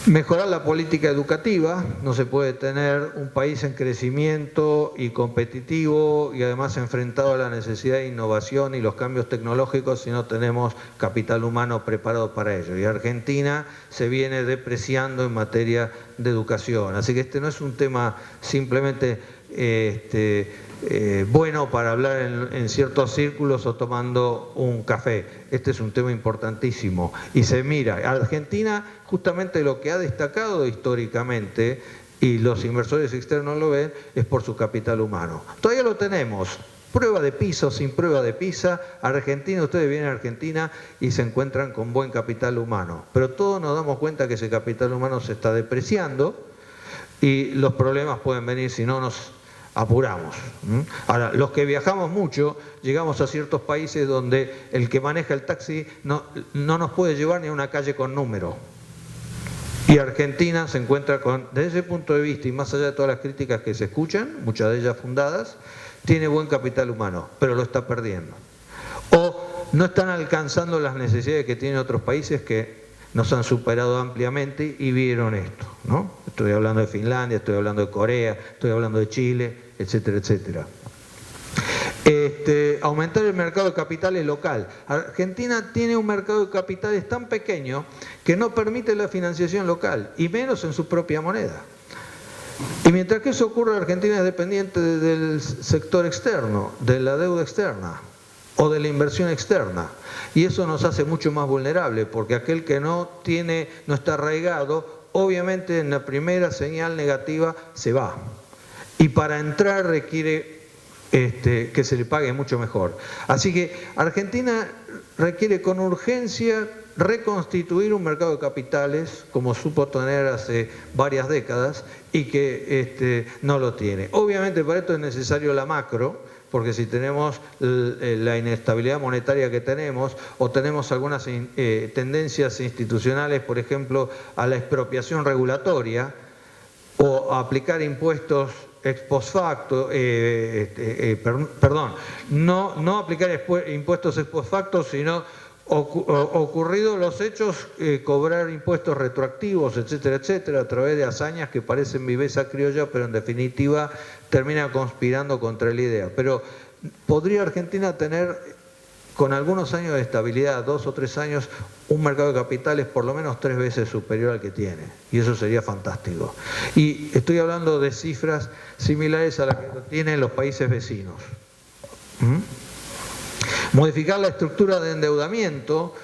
Mejorar la política educativa, no se puede tener un país en crecimiento y competitivo y además enfrentado a la necesidad de innovación y los cambios tecnológicos si no tenemos capital humano preparado para ello. Y Argentina se viene depreciando en materia de educación, así que este no es un tema simplemente bueno para hablar en ciertos círculos o tomando un café. Este es un tema importantísimo y se mira. Argentina, justamente lo que ha destacado históricamente, y los inversores externos lo ven, es por su capital humano. Todavía lo tenemos. Prueba de piso, sin prueba de pisa. Argentina, ustedes vienen a Argentina y se encuentran con buen capital humano. Pero todos nos damos cuenta que ese capital humano se está depreciando y los problemas pueden venir si no nos apuramos. Ahora, los que viajamos mucho, llegamos a ciertos países donde el que maneja el taxi no nos puede llevar ni a una calle con número. Y Argentina se encuentra con, desde ese punto de vista y más allá de todas las críticas que se escuchan, muchas de ellas fundadas, tiene buen capital humano, pero lo está perdiendo. O no están alcanzando las necesidades que tienen otros países que nos han superado ampliamente y vieron esto, ¿no? Estoy hablando de Finlandia, estoy hablando de Corea, estoy hablando de Chile, etcétera, etcétera. Aumentar el mercado de capitales local. Argentina tiene un mercado de capitales tan pequeño que no permite la financiación local, y menos en su propia moneda. Y mientras que eso ocurre, Argentina es dependiente del sector externo, de la deuda externa o de la inversión externa. Y eso nos hace mucho más vulnerables, porque aquel que no está arraigado, obviamente en la primera señal negativa se va. Y para entrar requiere que se le pague mucho mejor. Así que Argentina requiere con urgencia reconstituir un mercado de capitales como supo tener hace varias décadas y que no lo tiene. Obviamente para esto es necesario la macro, porque si tenemos la inestabilidad monetaria que tenemos o tenemos algunas tendencias institucionales, por ejemplo, a la expropiación regulatoria o a aplicar impuestos ex post facto, no aplicar impuestos ex post facto, sino ocurridos los hechos, cobrar impuestos retroactivos, etcétera, etcétera, a través de hazañas que parecen viveza criolla, pero en definitiva termina conspirando contra la idea. Pero ¿podría Argentina tener, con algunos años de estabilidad, 2 o 3 años, un mercado de capitales por lo menos 3 veces superior al que tiene? Y eso sería fantástico. Y estoy hablando de cifras similares a las que tienen los países vecinos. Modificar la estructura de endeudamiento.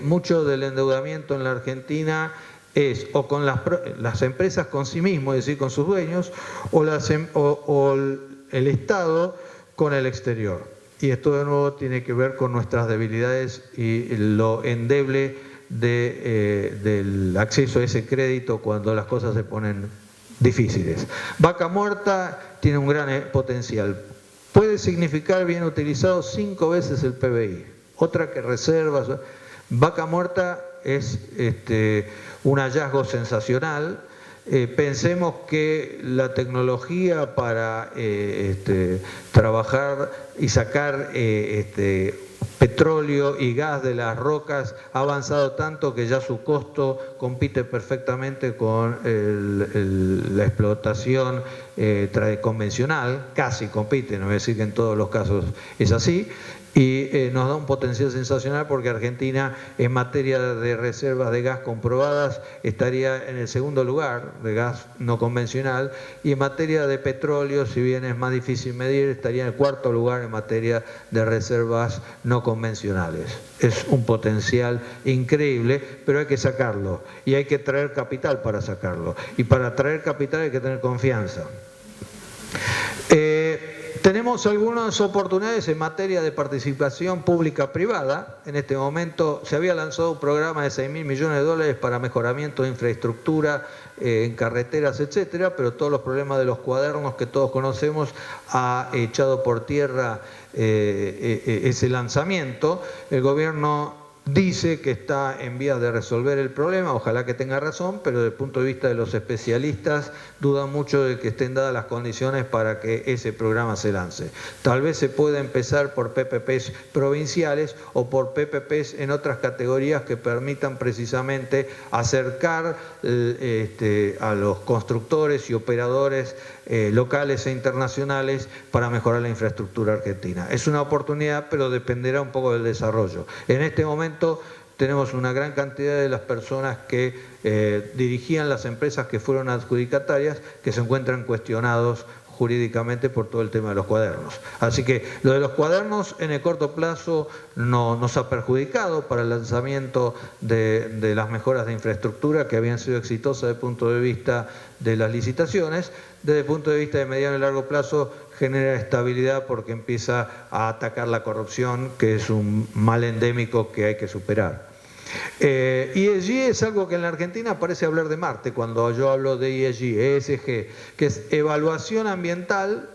Mucho del endeudamiento en la Argentina es o con las empresas con sí mismos, es decir, con sus dueños, o el Estado con el exterior. Y esto de nuevo tiene que ver con nuestras debilidades y lo endeble del acceso a ese crédito cuando las cosas se ponen difíciles. Vaca muerta tiene un gran potencial. Puede significar, bien utilizado, 5 veces el PBI. Otra que reservas. Vaca muerta es un hallazgo sensacional. Pensemos que la tecnología para trabajar y sacar petróleo y gas de las rocas ha avanzado tanto que ya su costo compite perfectamente con la explotación convencional, casi compite, no voy a decir que en todos los casos es así. Y nos da un potencial sensacional porque Argentina, en materia de reservas de gas comprobadas, estaría en el segundo lugar de gas no convencional, y en materia de petróleo, si bien es más difícil medir, estaría en el 4.º lugar en materia de reservas no convencionales. Es un potencial increíble, pero hay que sacarlo y hay que traer capital para sacarlo. Y para traer capital hay que tener confianza. Tenemos algunas oportunidades en materia de participación pública-privada. En este momento se había lanzado un programa de 6.000 millones de dólares para mejoramiento de infraestructura en carreteras, etcétera, pero todos los problemas de los cuadernos que todos conocemos ha echado por tierra ese lanzamiento. El gobierno dice que está en vías de resolver el problema, ojalá que tenga razón, pero desde el punto de vista de los especialistas dudan mucho de que estén dadas las condiciones para que ese programa se lance. Tal vez se pueda empezar por PPPs provinciales o por PPPs en otras categorías que permitan precisamente acercar a los constructores y operadores locales e internacionales para mejorar la infraestructura argentina. Es una oportunidad, pero dependerá un poco del desarrollo. En este momento tenemos una gran cantidad de las personas que dirigían las empresas que fueron adjudicatarias que se encuentran cuestionados jurídicamente por todo el tema de los cuadernos. Así que lo de los cuadernos en el corto plazo no nos ha perjudicado para el lanzamiento de las mejoras de infraestructura que habían sido exitosas desde el punto de vista de las licitaciones. Desde el punto de vista de mediano y largo plazo genera estabilidad porque empieza a atacar la corrupción, que es un mal endémico que hay que superar. ESG es algo que en la Argentina parece hablar de Marte cuando yo hablo de ESG, que es evaluación ambiental,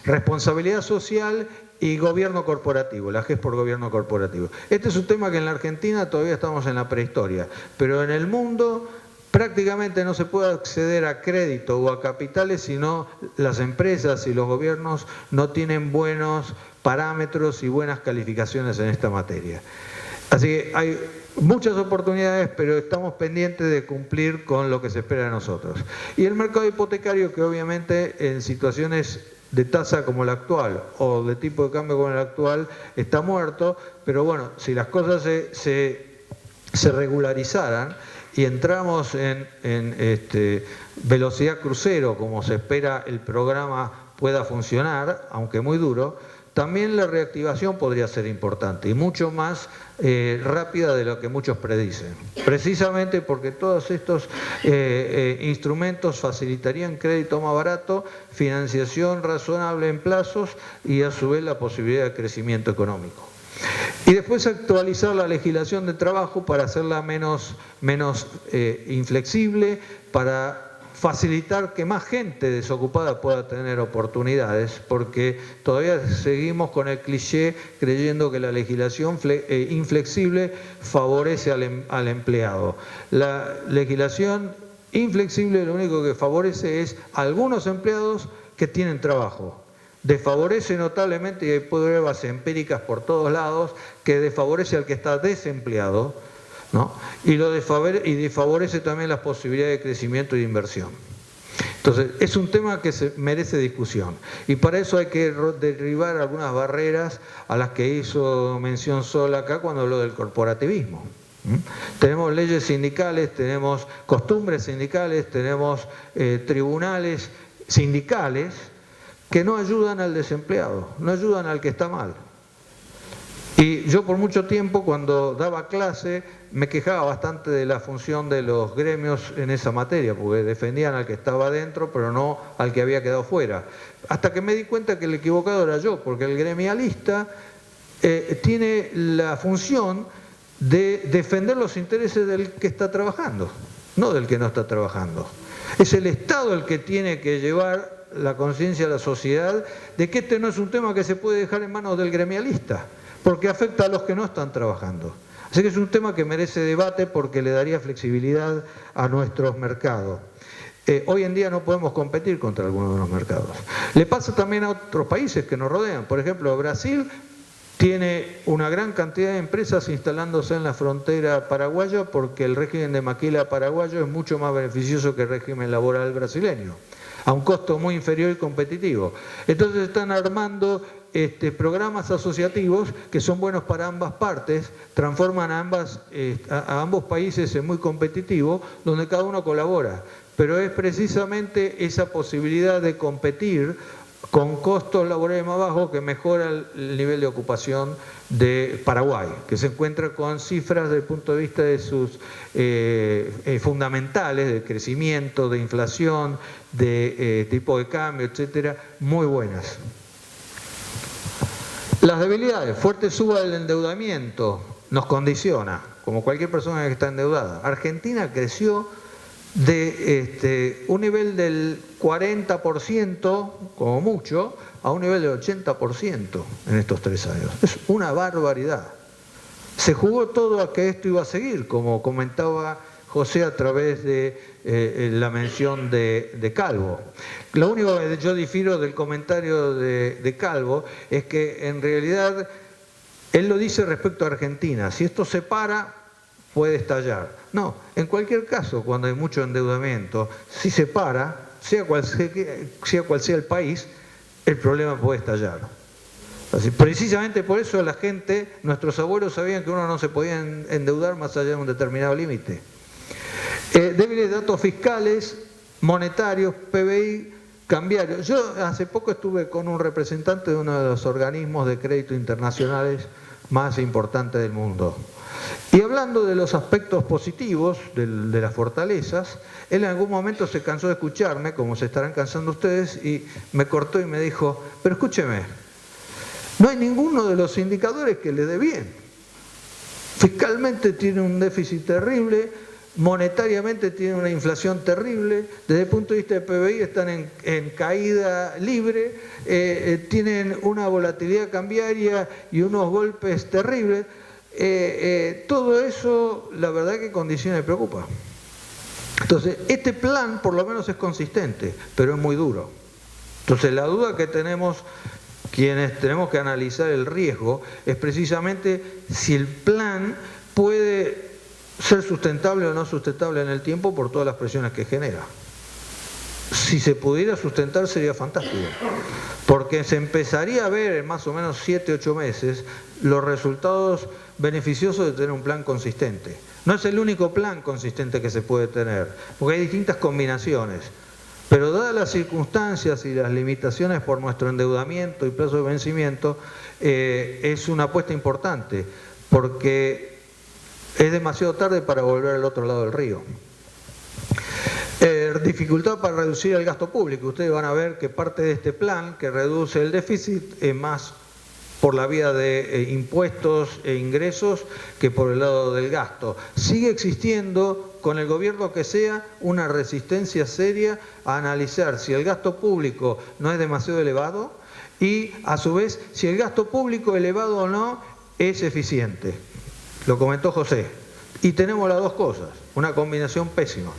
responsabilidad social y gobierno corporativo. La G es por gobierno corporativo. Este es un tema que en la Argentina todavía estamos en la prehistoria, pero en el mundo prácticamente no se puede acceder a crédito o a capitales si no las empresas y los gobiernos no tienen buenos parámetros y buenas calificaciones en esta materia. Así que hay muchas oportunidades, pero estamos pendientes de cumplir con lo que se espera de nosotros. Y el mercado hipotecario, que obviamente en situaciones de tasa como la actual o de tipo de cambio como el actual está muerto, pero bueno, si las cosas se regularizaran y entramos en velocidad crucero, como se espera el programa pueda funcionar, aunque muy duro, también la reactivación podría ser importante y mucho más rápida de lo que muchos predicen. Precisamente porque todos estos instrumentos facilitarían crédito más barato, financiación razonable en plazos y a su vez la posibilidad de crecimiento económico. Y después actualizar la legislación de trabajo para hacerla menos inflexible, para facilitar que más gente desocupada pueda tener oportunidades, porque todavía seguimos con el cliché creyendo que la legislación inflexible favorece al empleado. La legislación Inflexible lo único que favorece es a algunos empleados que tienen trabajo. Desfavorece notablemente, y hay pruebas empíricas por todos lados, que desfavorece al que está desempleado, ¿no? Y desfavorece también las posibilidades de crecimiento y de inversión. Entonces, es un tema que merece discusión. Y para eso hay que derribar algunas barreras a las que hizo mención Sol acá cuando habló del corporativismo. Tenemos leyes sindicales, tenemos costumbres sindicales, tenemos tribunales sindicales que no ayudan al desempleado, no ayudan al que está mal. Y yo por mucho tiempo cuando daba clase me quejaba bastante de la función de los gremios en esa materia, porque defendían al que estaba dentro, pero no al que había quedado fuera. Hasta que me di cuenta que el equivocado era yo, porque el gremialista tiene la función de defender los intereses del que está trabajando, no del que no está trabajando. Es el Estado el que tiene que llevar la conciencia a la sociedad de que este no es un tema que se puede dejar en manos del gremialista, porque afecta a los que no están trabajando. Así que es un tema que merece debate porque le daría flexibilidad a nuestros mercados. Hoy en día no podemos competir contra algunos de los mercados. Le pasa también a otros países que nos rodean. Por ejemplo, Brasil tiene una gran cantidad de empresas instalándose en la frontera paraguaya porque el régimen de maquila paraguayo es mucho más beneficioso que el régimen laboral brasileño, a un costo muy inferior y competitivo. Entonces están armando programas asociativos que son buenos para ambas partes, transforman a ambos países en muy competitivos, donde cada uno colabora. Pero es precisamente esa posibilidad de competir con costos laborales más bajos que mejora el nivel de ocupación de Paraguay, que se encuentra con cifras desde el punto de vista de sus fundamentales, de crecimiento, de inflación, de tipo de cambio, etcétera, muy buenas. Las debilidades, fuerte suba del endeudamiento, nos condiciona, como cualquier persona que está endeudada. Argentina creció de un nivel del 40%, como mucho, a un nivel del 80% en estos 3 años. Es una barbaridad. Se jugó todo a que esto iba a seguir, como comentaba José a través de la mención de Calvo. Lo único que yo difiero del comentario de Calvo es que en realidad él lo dice respecto a Argentina. Si esto se para, puede estallar. No, en cualquier caso, cuando hay mucho endeudamiento, si se para, sea cual sea el país, el problema puede estallar. Así, precisamente por eso la gente, nuestros abuelos sabían que uno no se podía endeudar más allá de un determinado límite. Débiles datos fiscales, monetarios, PBI, cambiarios. Yo hace poco estuve con un representante de uno de los organismos de crédito internacionales más importantes del mundo. Y hablando de los aspectos positivos, de las fortalezas, él en algún momento se cansó de escucharme, como se estarán cansando ustedes, y me cortó y me dijo, pero escúcheme, no hay ninguno de los indicadores que le dé bien. Fiscalmente tiene un déficit terrible, monetariamente tiene una inflación terrible, desde el punto de vista de PBI están en caída libre, tienen una volatilidad cambiaria y unos golpes terribles. Todo eso, la verdad que condiciona y preocupa. Entonces, este plan por lo menos es consistente, pero es muy duro. Entonces, la duda que tenemos quienes tenemos que analizar el riesgo es precisamente si el plan puede ser sustentable o no sustentable en el tiempo por todas las presiones que genera. Si se pudiera sustentar sería fantástico, porque se empezaría a ver en más o menos 7, 8 meses los resultados beneficiosos de tener un plan consistente. No es el único plan consistente que se puede tener, porque hay distintas combinaciones, pero dadas las circunstancias y las limitaciones por nuestro endeudamiento y plazo de vencimiento, es una apuesta importante, porque es demasiado tarde para volver al otro lado del río. Dificultad para reducir el gasto público. Ustedes van a ver que parte de este plan que reduce el déficit es más por la vía de impuestos e ingresos que por el lado del gasto. Sigue existiendo, con el gobierno que sea, una resistencia seria a analizar si el gasto público no es demasiado elevado y, a su vez, si el gasto público elevado o no es eficiente. Lo comentó José. Y tenemos las dos cosas, una combinación pésima.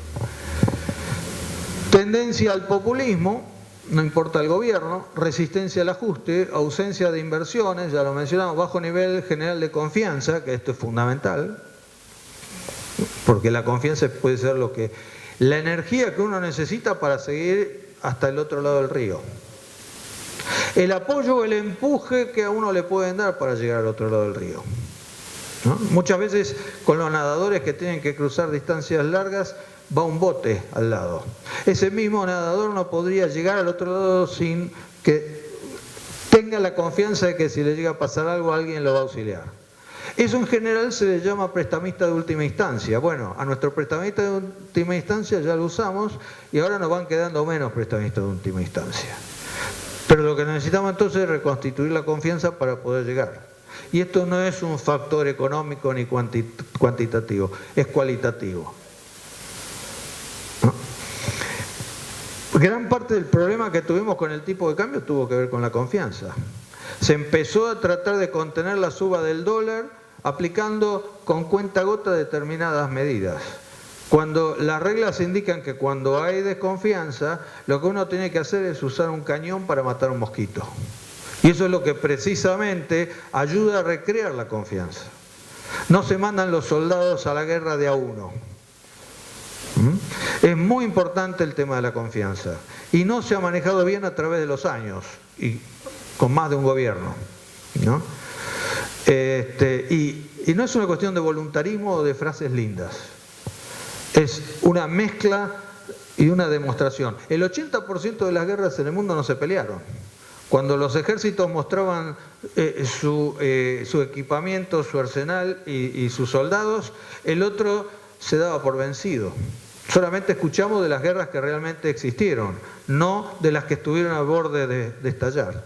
Tendencia al populismo, no importa el gobierno, resistencia al ajuste, ausencia de inversiones, ya lo mencionamos, bajo nivel general de confianza, que esto es fundamental, porque la confianza puede ser la energía que uno necesita para seguir hasta el otro lado del río. El apoyo, el empuje que a uno le pueden dar para llegar al otro lado del río, ¿no? Muchas veces con los nadadores que tienen que cruzar distancias largas, va un bote al lado. Ese mismo nadador no podría llegar al otro lado sin que tenga la confianza de que si le llega a pasar algo, alguien lo va a auxiliar. Eso en general se le llama prestamista de última instancia. Bueno, a nuestro prestamista de última instancia ya lo usamos y ahora nos van quedando menos prestamistas de última instancia. Pero lo que necesitamos entonces es reconstituir la confianza para poder llegar. Y esto no es un factor económico ni cuantitativo, es cualitativo. ¿No? Gran parte del problema que tuvimos con el tipo de cambio tuvo que ver con la confianza. Se empezó a tratar de contener la suba del dólar aplicando con cuentagota determinadas medidas. Cuando las reglas indican que cuando hay desconfianza, lo que uno tiene que hacer es usar un cañón para matar un mosquito. Y eso es lo que precisamente ayuda a recrear la confianza. No se mandan los soldados a la guerra de a uno. Es muy importante el tema de la confianza. Y no se ha manejado bien a través de los años, y con más de un gobierno, ¿no? Y no es una cuestión de voluntarismo o de frases lindas. Es una mezcla y una demostración. El 80% de las guerras en el mundo no se pelearon. Cuando los ejércitos mostraban su equipamiento, su arsenal y sus soldados, el otro se daba por vencido. Solamente escuchamos de las guerras que realmente existieron, no de las que estuvieron al borde de estallar.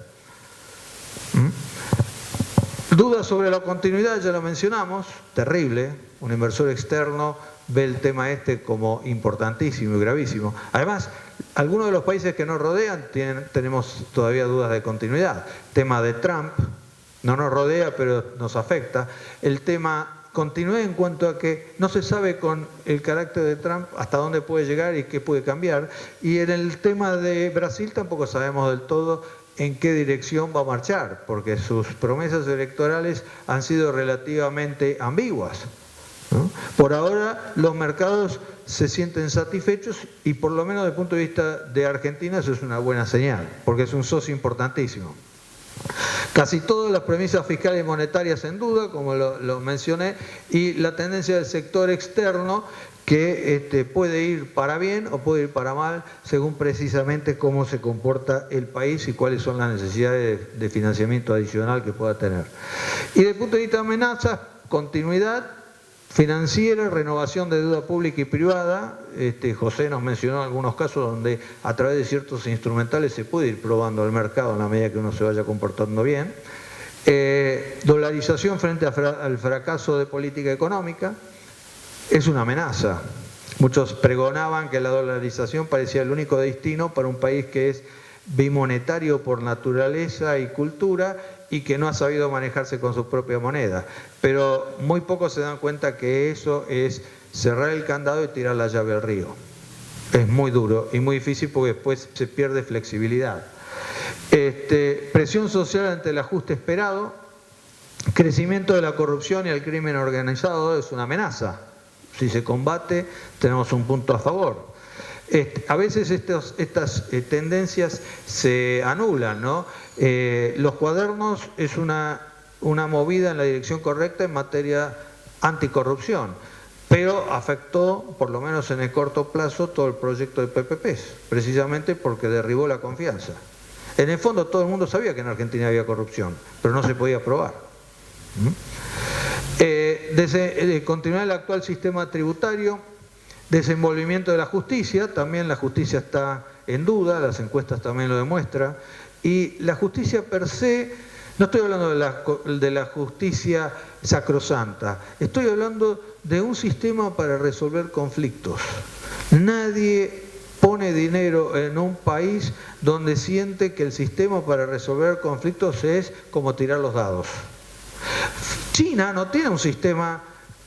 Dudas sobre la continuidad, ya lo mencionamos, terrible. Un inversor externo ve el tema como importantísimo y gravísimo. Además, algunos de los países que nos rodean tenemos todavía dudas de continuidad. Tema de Trump, no nos rodea pero nos afecta. El tema continuidad en cuanto a que no se sabe con el carácter de Trump hasta dónde puede llegar y qué puede cambiar. Y en el tema de Brasil tampoco sabemos del todo en qué dirección va a marchar, porque sus promesas electorales han sido relativamente ambiguas, ¿no? Por ahora los mercados se sienten satisfechos y por lo menos desde el punto de vista de Argentina eso es una buena señal, porque es un socio importantísimo. Casi todas las premisas fiscales y monetarias en duda, como lo mencioné, y la tendencia del sector externo que puede ir para bien o puede ir para mal según precisamente cómo se comporta el país y cuáles son las necesidades de financiamiento adicional que pueda tener. Y desde el punto de vista de amenazas, continuidad financiera, renovación de deuda pública y privada. José nos mencionó algunos casos donde a través de ciertos instrumentales se puede ir probando el mercado en la medida que uno se vaya comportando bien. Dolarización frente al fracaso de política económica. Es una amenaza. Muchos pregonaban que la dolarización parecía el único destino para un país que es bimonetario por naturaleza y cultura y que no ha sabido manejarse con su propia moneda. Pero muy pocos se dan cuenta que eso es cerrar el candado y tirar la llave al río. Es muy duro y muy difícil porque después se pierde flexibilidad. Presión social ante el ajuste esperado. Crecimiento de la corrupción y el crimen organizado es una amenaza. Si se combate, tenemos un punto a favor. A veces estas tendencias se anulan, ¿no? Los cuadernos es una movida en la dirección correcta en materia anticorrupción, pero afectó, por lo menos en el corto plazo, todo el proyecto de PPPs, precisamente porque derribó la confianza. En el fondo todo el mundo sabía que en Argentina había corrupción, pero no se podía probar. Continuar el actual sistema tributario, desenvolvimiento de la justicia, también la justicia está en duda, las encuestas también lo demuestran, y la justicia per se, no estoy hablando de la justicia sacrosanta, estoy hablando de un sistema para resolver conflictos. Nadie pone dinero en un país donde siente que el sistema para resolver conflictos es como tirar los dados. China no tiene un sistema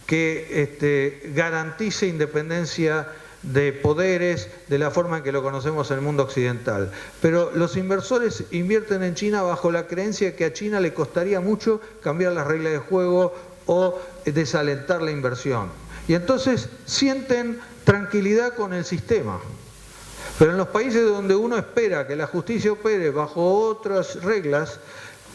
que garantice independencia de poderes, de la forma en que lo conocemos en el mundo occidental. Pero los inversores invierten en China bajo la creencia que a China le costaría mucho cambiar las reglas de juego o desalentar la inversión. Y entonces sienten tranquilidad con el sistema. Pero en los países donde uno espera que la justicia opere bajo otras reglas,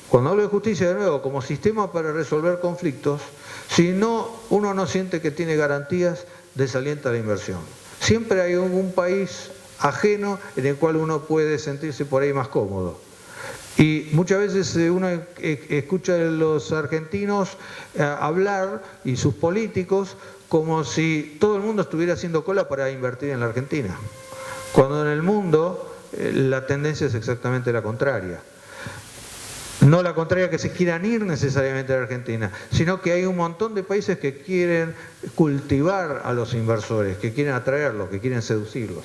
cuando hablo de justicia de nuevo como sistema para resolver conflictos, si no, uno no siente que tiene garantías, desalienta la inversión. Siempre hay un país ajeno en el cual uno puede sentirse por ahí más cómodo. Y muchas veces uno escucha a los argentinos hablar y sus políticos como si todo el mundo estuviera haciendo cola para invertir en la Argentina, cuando en el mundo la tendencia es exactamente la contraria. No la contraria que se quieran ir necesariamente a la Argentina, sino que hay un montón de países que quieren cultivar a los inversores, que quieren atraerlos, que quieren seducirlos.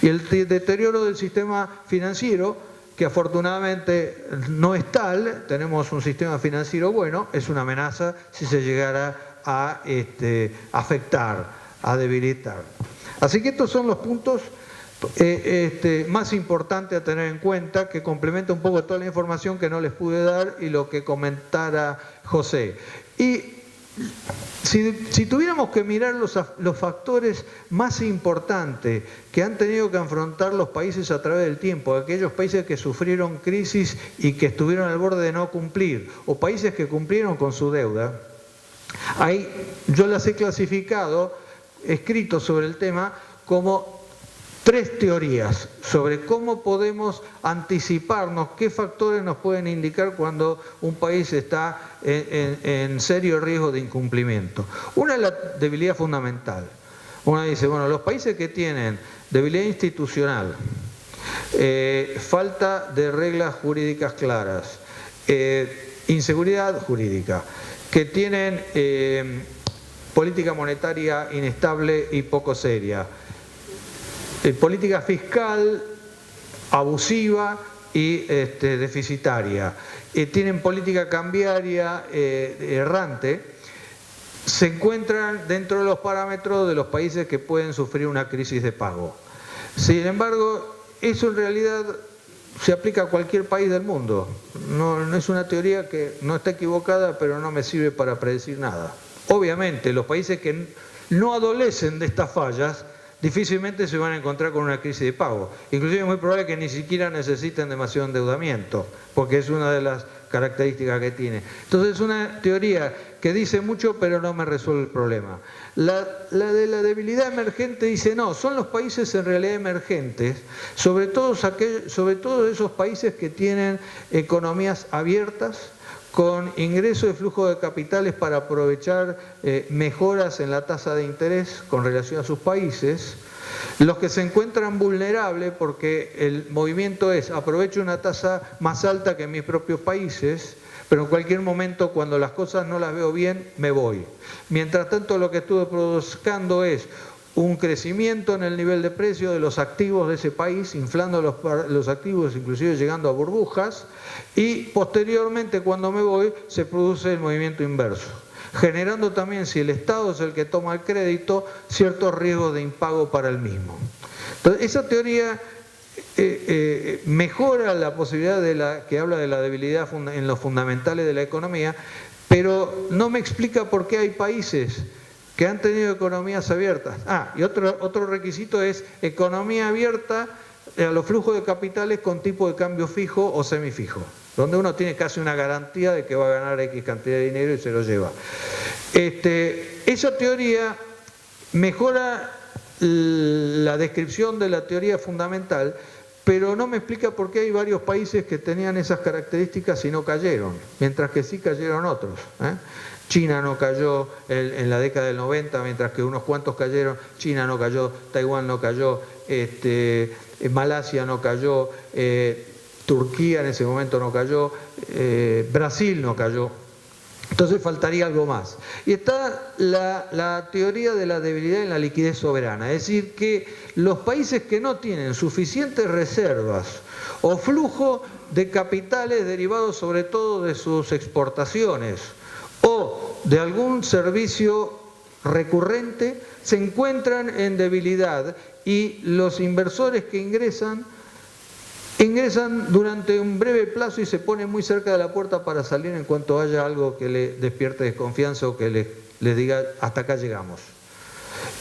Y el deterioro del sistema financiero, que afortunadamente no es tal, tenemos un sistema financiero bueno, es una amenaza si se llegara a afectar, a debilitar. Así que estos son los puntos más importante a tener en cuenta, que complementa un poco toda la información que no les pude dar y lo que comentara José. Y si tuviéramos que mirar los factores más importantes que han tenido que afrontar los países a través del tiempo, aquellos países que sufrieron crisis y que estuvieron al borde de no cumplir, o países que cumplieron con su deuda, ahí yo las he clasificado, escrito sobre el tema, como 3 teorías sobre cómo podemos anticiparnos, qué factores nos pueden indicar cuando un país está en serio riesgo de incumplimiento. Una es la debilidad fundamental. Una dice, bueno, los países que tienen debilidad institucional, falta de reglas jurídicas claras, inseguridad jurídica, que tienen política monetaria inestable y poco seria, política fiscal abusiva y deficitaria, tienen política cambiaria errante, se encuentran dentro de los parámetros de los países que pueden sufrir una crisis de pago. Sin embargo, eso en realidad se aplica a cualquier país del mundo. No es una teoría que no está equivocada, pero no me sirve para predecir nada. Obviamente, los países que no adolecen de estas fallas difícilmente se van a encontrar con una crisis de pago. Inclusive es muy probable que ni siquiera necesiten demasiado endeudamiento, porque es una de las características que tiene. Entonces es una teoría que dice mucho, pero no me resuelve el problema. La de la debilidad emergente dice, no, son los países en realidad emergentes, sobre todo esos países que tienen economías abiertas, con ingreso de flujo de capitales para aprovechar mejoras en la tasa de interés con relación a sus países, los que se encuentran vulnerables porque el movimiento es aprovecho una tasa más alta que en mis propios países, pero en cualquier momento cuando las cosas no las veo bien me voy. Mientras tanto lo que estuve buscando es un crecimiento en el nivel de precio de los activos de ese país, inflando los activos, inclusive llegando a burbujas, y posteriormente cuando me voy se produce el movimiento inverso, generando también, si el Estado es el que toma el crédito, ciertos riesgos de impago para el mismo. Entonces, esa teoría mejora la posibilidad que habla de la debilidad en los fundamentales de la economía, pero no me explica por qué hay países que han tenido economías abiertas. Y otro requisito es economía abierta a los flujos de capitales con tipo de cambio fijo o semifijo, donde uno tiene casi una garantía de que va a ganar X cantidad de dinero y se lo lleva. Esa teoría mejora la descripción de la teoría fundamental, pero no me explica por qué hay varios países que tenían esas características y no cayeron, mientras que sí cayeron otros. China no cayó en la década del 90, mientras que unos cuantos cayeron. China no cayó, Taiwán no cayó, Malasia no cayó, Turquía en ese momento no cayó, Brasil no cayó. Entonces faltaría algo más. Y está la teoría de la debilidad en la liquidez soberana, es decir, que los países que no tienen suficientes reservas o flujo de capitales derivados sobre todo de sus exportaciones o de algún servicio recurrente, se encuentran en debilidad y los inversores que ingresan durante un breve plazo y se ponen muy cerca de la puerta para salir en cuanto haya algo que le despierte desconfianza o que les diga hasta acá llegamos.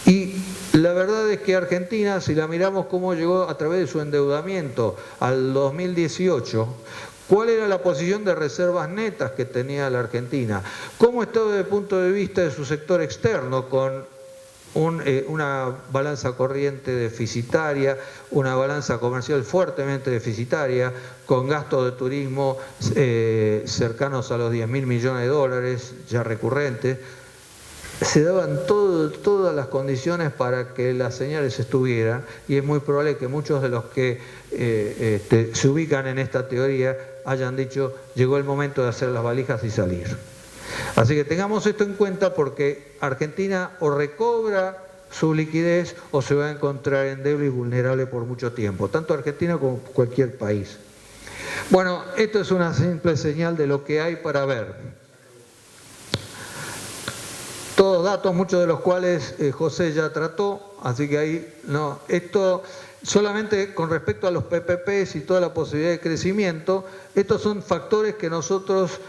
Y la verdad es que Argentina, si la miramos cómo llegó a través de su endeudamiento al 2018, ¿cuál era la posición de reservas netas que tenía la Argentina? ¿Cómo estaba desde el punto de vista de su sector externo con una balanza corriente deficitaria, una balanza comercial fuertemente deficitaria, con gastos de turismo cercanos a los 10.000 millones de dólares ya recurrentes? Se daban todas las condiciones para que las señales estuvieran y es muy probable que muchos de los que se ubican en esta teoría hayan dicho llegó el momento de hacer las valijas y salir. Así que tengamos esto en cuenta porque Argentina o recobra su liquidez o se va a encontrar endeble y vulnerable por mucho tiempo, tanto Argentina como cualquier país. Bueno, esto es una simple señal de lo que hay para ver. Todos datos, muchos de los cuales José ya trató, así que ahí no. Esto solamente con respecto a los PPPs y toda la posibilidad de crecimiento, estos son factores que nosotros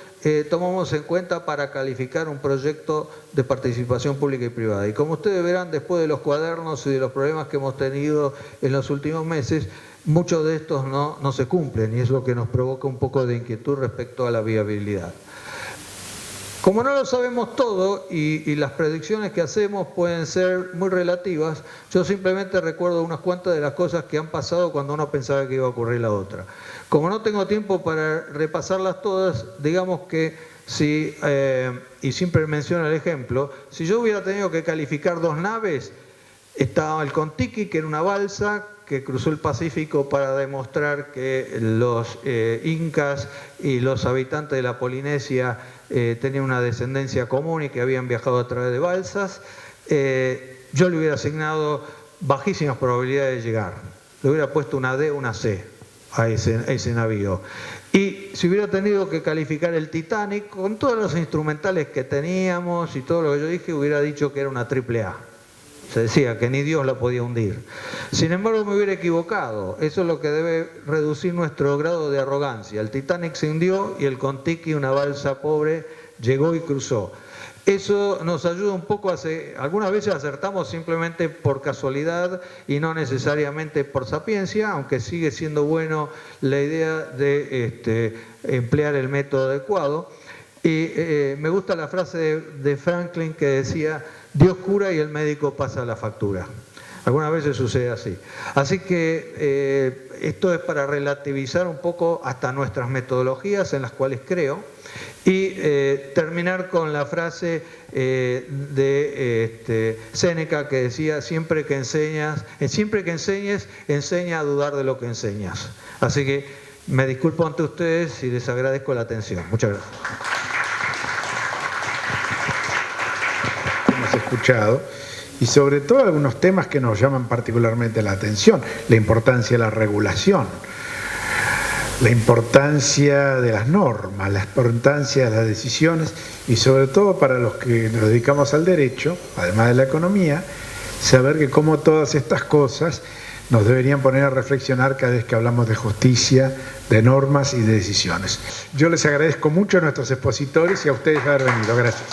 tomamos en cuenta para calificar un proyecto de participación pública y privada. Y como ustedes verán, después de los cuadernos y de los problemas que hemos tenido en los últimos meses, muchos de estos no se cumplen y es lo que nos provoca un poco de inquietud respecto a la viabilidad. Como no lo sabemos todo y las predicciones que hacemos pueden ser muy relativas, yo simplemente recuerdo unas cuantas de las cosas que han pasado cuando uno pensaba que iba a ocurrir la otra. Como no tengo tiempo para repasarlas todas, digamos que si, y siempre menciono el ejemplo, si yo hubiera tenido que calificar 2 naves, estaba el Kon-Tiki, que era una balsa que cruzó el Pacífico para demostrar que los incas y los habitantes de la Polinesia tenían una descendencia común y que habían viajado a través de balsas. Yo le hubiera asignado bajísimas probabilidades de llegar. Le hubiera puesto una D, una C a ese navío. Y si hubiera tenido que calificar el Titanic, con todos los instrumentales que teníamos y todo lo que yo dije, hubiera dicho que era una AAA. Se decía que ni Dios la podía hundir. Sin embargo, me hubiera equivocado. Eso es lo que debe reducir nuestro grado de arrogancia. El Titanic se hundió y el Kon-Tiki, una balsa pobre, llegó y cruzó. Eso nos ayuda un poco algunas veces acertamos simplemente por casualidad y no necesariamente por sapiencia, aunque sigue siendo bueno la idea de emplear el método adecuado. Y me gusta la frase de Franklin que decía: Dios cura y el médico pasa la factura. Algunas veces sucede así. Así que esto es para relativizar un poco hasta nuestras metodologías en las cuales creo y terminar con la frase de Séneca que decía: siempre que enseñes, enseña a dudar de lo que enseñas. Así que me disculpo ante ustedes y les agradezco la atención. Muchas gracias. Escuchado y sobre todo algunos temas que nos llaman particularmente la atención: la importancia de la regulación, la importancia de las normas, la importancia de las decisiones y sobre todo para los que nos dedicamos al derecho, además de la economía, saber que como todas estas cosas nos deberían poner a reflexionar cada vez que hablamos de justicia, de normas y de decisiones. Yo les agradezco mucho a nuestros expositores y a ustedes por haber venido. Gracias.